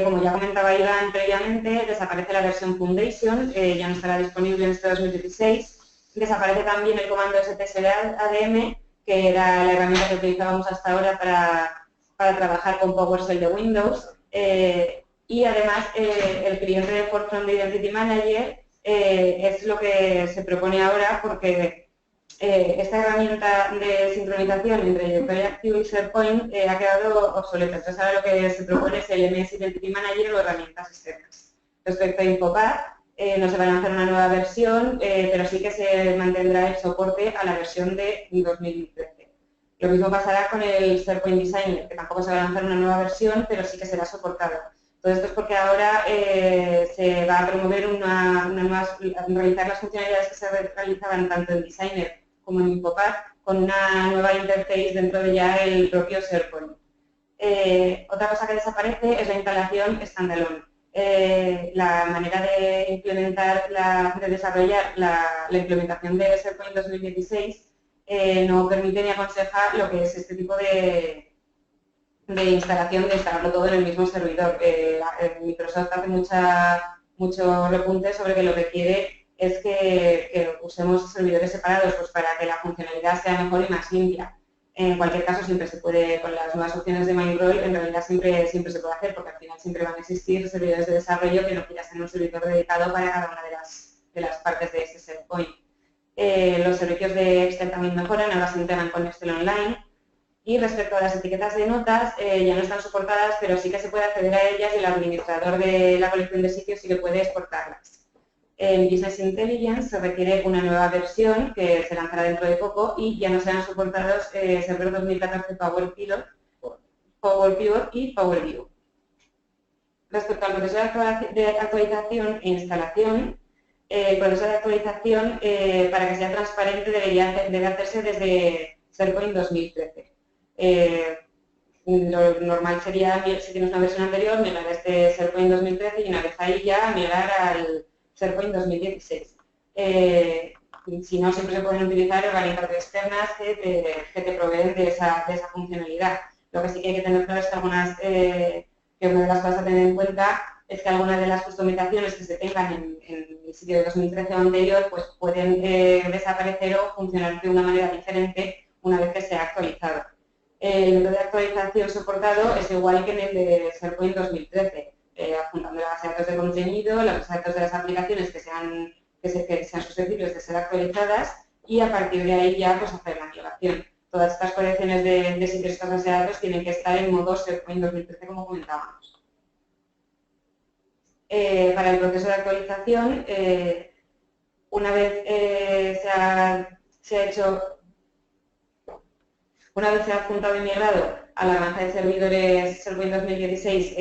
S2: como ya comentaba Iván previamente, desaparece la versión Foundation, ya no estará disponible en este 2016. Desaparece también el comando STSL-ADM, que era la herramienta que utilizábamos hasta ahora para trabajar con PowerShell de Windows. Y además, el cliente de Fortran Identity Manager es lo que se propone ahora porque esta herramienta de sincronización entre directorio activo y SharePoint ha quedado obsoleta. Entonces, ahora lo que se propone es el MS Identity Manager o herramientas externas. Respecto a Infopad, no se va a lanzar una nueva versión, pero sí que se mantendrá el soporte a la versión de 2013. Lo mismo pasará con el SharePoint Designer, que tampoco se va a lanzar una nueva versión, pero sí que será soportado. Todo esto es porque ahora se va a promover realizar las funcionalidades que se realizaban tanto en Designer como en Infopad con una nueva interface dentro de ya el propio SharePoint. Otra cosa que desaparece es la instalación standalone. La manera de implementar, de desarrollar la implementación de SharePoint 2016 no permite ni aconseja lo que es este tipo de instalación, de instalarlo todo en el mismo servidor. Microsoft hace mucho repunte sobre que lo que quiere es que usemos servidores separados pues para que la funcionalidad sea mejor y más limpia. En cualquier caso, siempre se puede, con las nuevas opciones de Mindroll, en realidad siempre se puede hacer, porque al final siempre van a existir servidores de desarrollo que no quieras tener un servidor dedicado para cada una de las partes de ese SharePoint. Los servicios de Excel también mejoran, ahora se integran con Excel Online. Y respecto a las etiquetas de notas, ya no están soportadas, pero sí que se puede acceder a ellas y el administrador de la colección de sitios sí que puede exportarlas. En Business Intelligence se requiere una nueva versión que se lanzará dentro de poco y ya no serán soportados Server 2014 Power Pivot y Power View. Respecto al proceso de actualización e instalación, el proceso de actualización, para que sea transparente, debe hacerse desde SharePoint 2013. Lo normal sería, si tienes una versión anterior, migrar a este SharePoint 2013 y una vez ahí ya migrar al SharePoint 2016. Si no, siempre se pueden utilizar herramientas externas que te proveen de esa funcionalidad. Lo que sí que hay que tener claro es que una de las cosas a tener en cuenta es que algunas de las customizaciones que se tengan en el sitio de 2013 o anterior pues pueden desaparecer o funcionar de una manera diferente una vez que sea actualizado. El método de actualización soportado es igual que en el de SharePoint 2013, adjuntando la base de datos de contenido, la base de datos de las aplicaciones que sean susceptibles de ser actualizadas y a partir de ahí ya pues hacer la migración. Todas estas colecciones de sitios y bases de datos tienen que estar en modo SharePoint 2013 como comentábamos. Para el proceso de actualización, una vez se ha adjuntado y migrado a la granja de servidores SharePoint 2016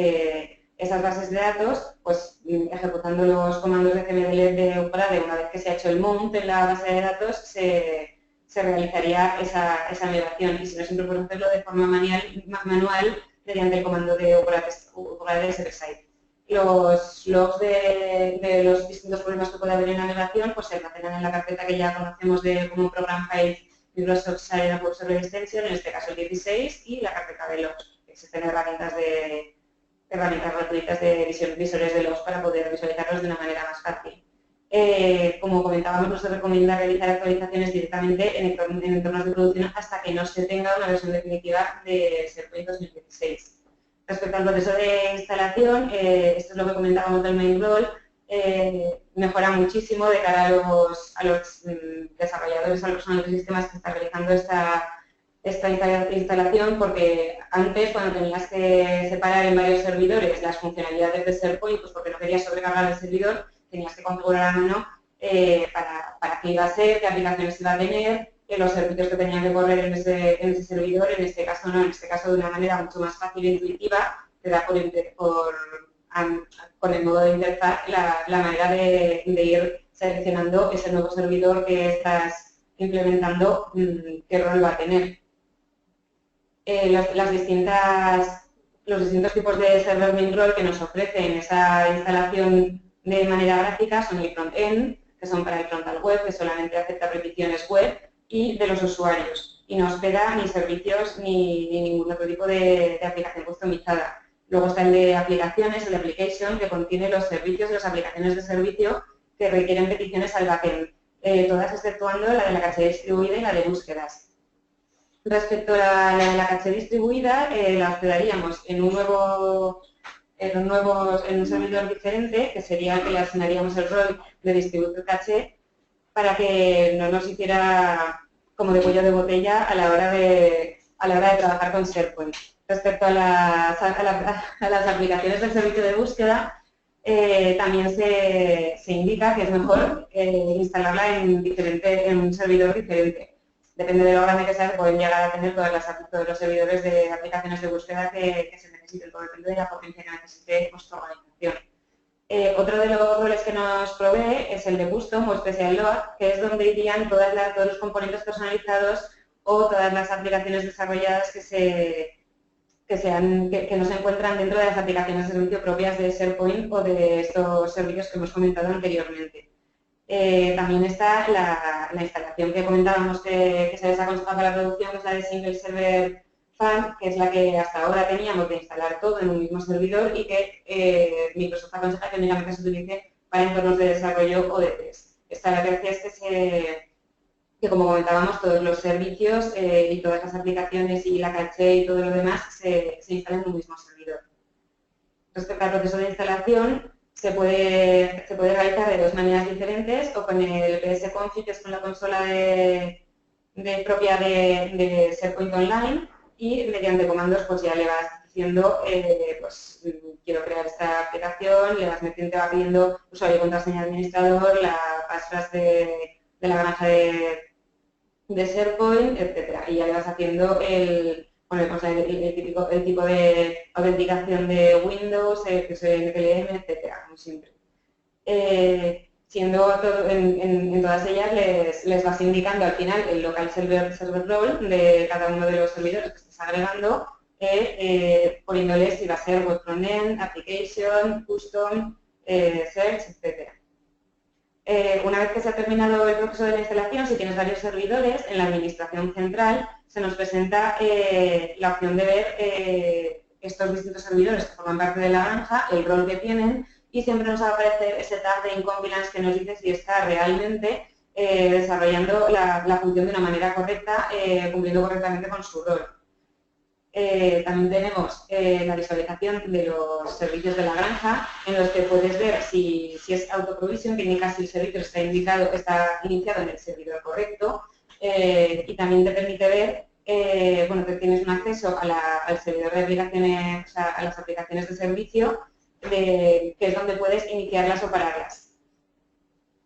S2: esas bases de datos, pues ejecutando los comandos de cmdlet de upgrade, una vez que se ha hecho el mount en la base de datos, se realizaría esa migración. Y si no, siempre puedes hacerlo de forma manual mediante el comando de upgrade server-side. Los logs de los distintos problemas que puede haber en la migración pues se almacenan en la carpeta que ya conocemos como Program File Microsoft Site Web Server Extension, en este caso el 16, y la carpeta de logs. Existen herramientas gratuitas de visores de logs para poder visualizarlos de una manera más fácil. Como comentábamos, no se recomienda realizar actualizaciones directamente en entornos de producción hasta que no se tenga una versión definitiva de SharePoint 2016. Respecto al proceso de instalación, esto es lo que comentábamos del Mindroll, mejora muchísimo de cara a los desarrolladores, a los personal de sistemas que están realizando esta instalación, porque antes, cuando tenías que separar en varios servidores las funcionalidades de SharePoint, pues porque no querías sobrecargar el servidor, tenías que configurar a mano para qué iba a ser, qué aplicaciones iba a tener, los servicios que tenían que correr en ese servidor. En este caso no, en este caso de una manera mucho más fácil e intuitiva, te da con el modo de interfaz la manera de ir seleccionando ese nuevo servidor que estás implementando, qué rol va a tener. Los distintos tipos de server Mindroll que nos ofrecen esa instalación de manera gráfica son el front-end, que son para el frontal web, que solamente acepta peticiones web, y de los usuarios, y no hospeda ni servicios ni ningún otro tipo de aplicación customizada. Luego está el de aplicaciones, el de application, que contiene los servicios y las aplicaciones de servicio que requieren peticiones al backend, todas exceptuando la de la caché distribuida y la de búsquedas. Respecto a la de la caché distribuida, la hospedaríamos en un servidor diferente, que sería el que le asignaríamos el rol de distribuidor caché, para que no nos hiciera como de cuello de botella a la hora de trabajar con SharePoint. Respecto a las aplicaciones del servicio de búsqueda, también se indica que es mejor instalarla en un servidor diferente. Depende de lo grande que sea, pueden llegar a tener todos los servidores de aplicaciones de búsqueda que se necesiten, todo depende de la potencia que necesite vuestra organización. Otro de los roles que nos provee es el de Custom o Special Load, que es donde irían todos los componentes personalizados o todas las aplicaciones desarrolladas que que no se encuentran dentro de las aplicaciones de servicio propias de SharePoint o de estos servicios que hemos comentado anteriormente. También está la instalación que comentábamos que se desaconseja para la producción, que es la de Single Server Farm, que es la que hasta ahora teníamos de instalar todo en un mismo servidor y que Microsoft aconseja que únicamente se utilice para entornos de desarrollo o de test. Esta la gracia es que, como comentábamos, todos los servicios y todas las aplicaciones y la caché y todo lo demás se instalan en un mismo servidor. Respecto al proceso de instalación, se puede realizar de dos maneras diferentes, o con el psconfig, que es con la consola propia de SharePoint Online, y mediante comandos pues ya le vas diciendo, pues quiero crear esta aplicación, le vas metiendo, te va pidiendo usuario y contraseña de administrador, la passphrase de la granja de SharePoint, etcétera, y ya le vas haciendo el tipo de autenticación de Windows, que es el NPLM, etcétera, como siempre. Siendo en todas ellas les vas indicando al final el local server role de cada uno de los servidores que estés agregando, poniéndoles si va a ser web frontend, application, custom, search, etcétera. Una vez que se ha terminado el proceso de la instalación, si tienes varios servidores, en la administración central se nos presenta la opción de ver estos distintos servidores que forman parte de la granja, el rol que tienen, y siempre nos va a aparecer ese tag de incompilance que nos dice si está realmente desarrollando la función de una manera correcta, cumpliendo correctamente con su rol. También tenemos la visualización de los servicios de la granja, en los que puedes ver si es autoprovision, que indica si el servicio está iniciado en el servidor correcto, y también te permite ver, que tienes un acceso al servidor de aplicaciones, o sea, a las aplicaciones de servicio, que es donde puedes iniciarlas o pararlas.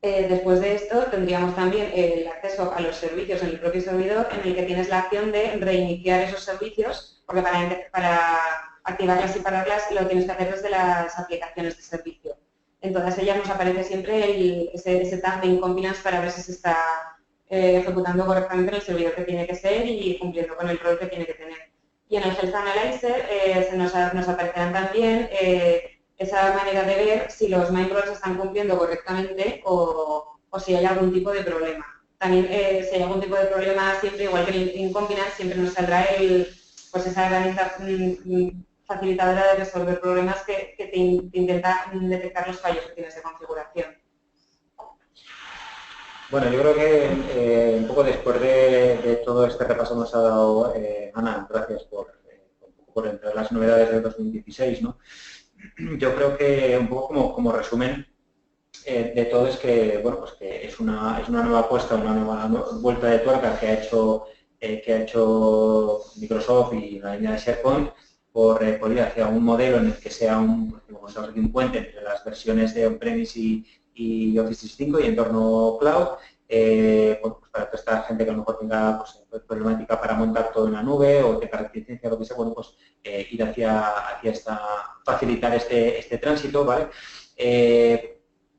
S2: Después de esto tendríamos también el acceso a los servicios en el propio servidor, en el que tienes la opción de reiniciar esos servicios, porque para activarlas y pararlas lo tienes que hacer desde las aplicaciones de servicio. En todas ellas nos aparece siempre ese tag de incompilance para ver si se está ejecutando correctamente en el servidor que tiene que ser y cumpliendo con el rol que tiene que tener. Y en el Health Analyzer nos aparecerán también esa manera de ver si los main roles están cumpliendo correctamente o si hay algún tipo de problema. También si hay algún tipo de problema, siempre, igual que el incompilance, siempre nos saldrá esa herramienta facilitadora de resolver problemas que te intenta detectar los fallos que tienes de configuración.
S1: Bueno, yo creo que un poco después de todo este repaso nos ha dado Ana, gracias por entrar las novedades del 2016, ¿no? Yo creo que un poco como resumen de todo es que, bueno, pues que es una nueva apuesta, una nueva vuelta de tuerca que ha hecho Microsoft y la línea de SharePoint por ir hacia un modelo en el que sea un puente entre las versiones de on-premise y Office 365 y entorno cloud, bueno, pues para toda esta gente que a lo mejor tenga problemática para montar todo en la nube o tenga reticencia o lo que sea, bueno, pues ir facilitar este tránsito, ¿vale?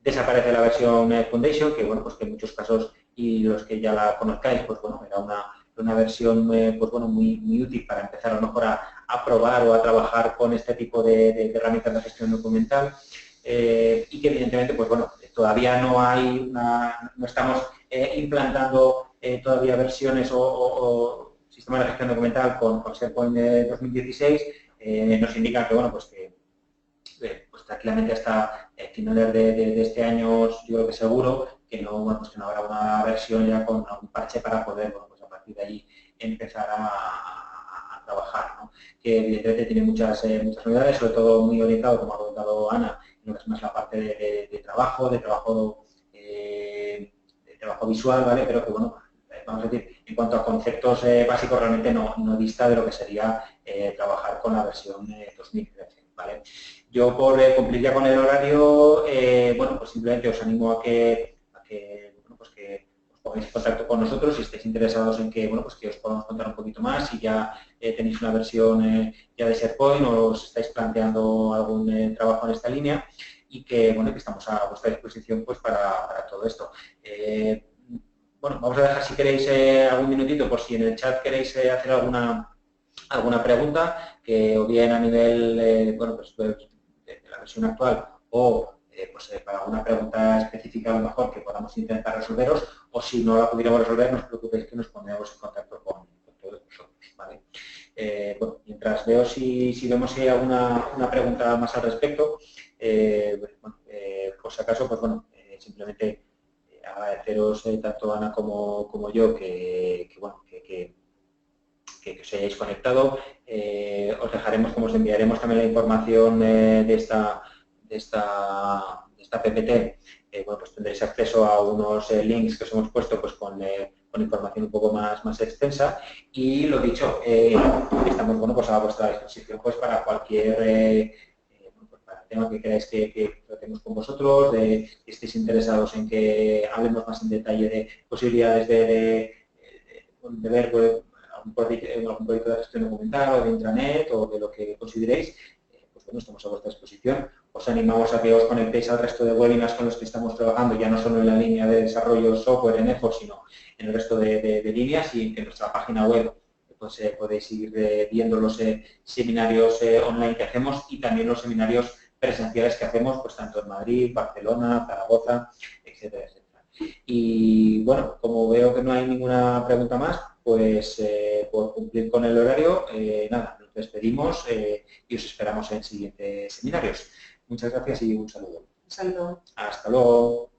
S1: Desaparece la versión Foundation, que bueno, pues que en muchos casos, y los que ya la conozcáis, pues bueno, era una versión pues bueno, muy útil para empezar a lo mejor a probar o a trabajar con este tipo de herramientas de gestión documental, y que evidentemente, pues bueno, todavía no estamos implantando todavía versiones o sistemas de gestión documental con SharePoint 2016, nos indica que, bueno, pues pues tranquilamente hasta finales de este año, yo creo que seguro que no habrá una versión ya con algún parche para poder, bueno, pues a partir de allí empezar a trabajar, ¿no? Que evidentemente tiene muchas novedades, sobre todo muy orientado, como ha comentado Ana, en lo que es más la parte de trabajo visual, ¿vale? Pero que, bueno, vamos a decir, en cuanto a conceptos básicos, realmente no dista de lo que sería trabajar con la versión 2013, ¿vale? Yo, por cumplir ya con el horario, bueno, pues simplemente os animo a que os pongáis en contacto con nosotros si estáis interesados en que, bueno, pues que os podamos contar un poquito más, si ya tenéis una versión ya de SharePoint o os estáis planteando algún trabajo en esta línea, y que, bueno, que estamos a vuestra disposición pues para todo esto. Bueno, vamos a dejar, si queréis, algún minutito por si en el chat queréis hacer alguna pregunta, que o bien a nivel bueno, pues, de la versión actual o pues, para alguna pregunta específica a lo mejor que podamos intentar resolveros, o si no la pudiéramos resolver, no os preocupéis que nos pondremos en contacto con todos vosotros. ¿Vale? Bueno, mientras veo si vemos si hay alguna pregunta más al respecto, bueno, por si acaso, pues bueno, simplemente agradeceros tanto Ana como yo bueno, que os hayáis conectado. Os dejaremos, como os enviaremos también la información de esta PPT. Bueno, pues tendréis acceso a unos links que os hemos puesto pues con información un poco más extensa. Y lo dicho, estamos bueno, pues a vuestra disposición pues para cualquier para el tema que queráis que tratemos con vosotros, que estéis interesados en que hablemos más en detalle de posibilidades de ver pues, algún proyecto de gestión documental o de intranet o de lo que consideréis, pues bueno, estamos a vuestra disposición. Os animamos a que os conectéis al resto de webinars con los que estamos trabajando, ya no solo en la línea de desarrollo software en EFOR, sino en el resto de líneas, y en nuestra página web pues, podéis ir viendo los seminarios online que hacemos y también los seminarios presenciales que hacemos, pues tanto en Madrid, Barcelona, Zaragoza, etcétera, etcétera. Y bueno, como veo que no hay ninguna pregunta más, pues por cumplir con el horario, nada, nos despedimos y os esperamos en siguientes seminarios. Muchas gracias y un saludo.
S2: Un saludo.
S1: Hasta luego.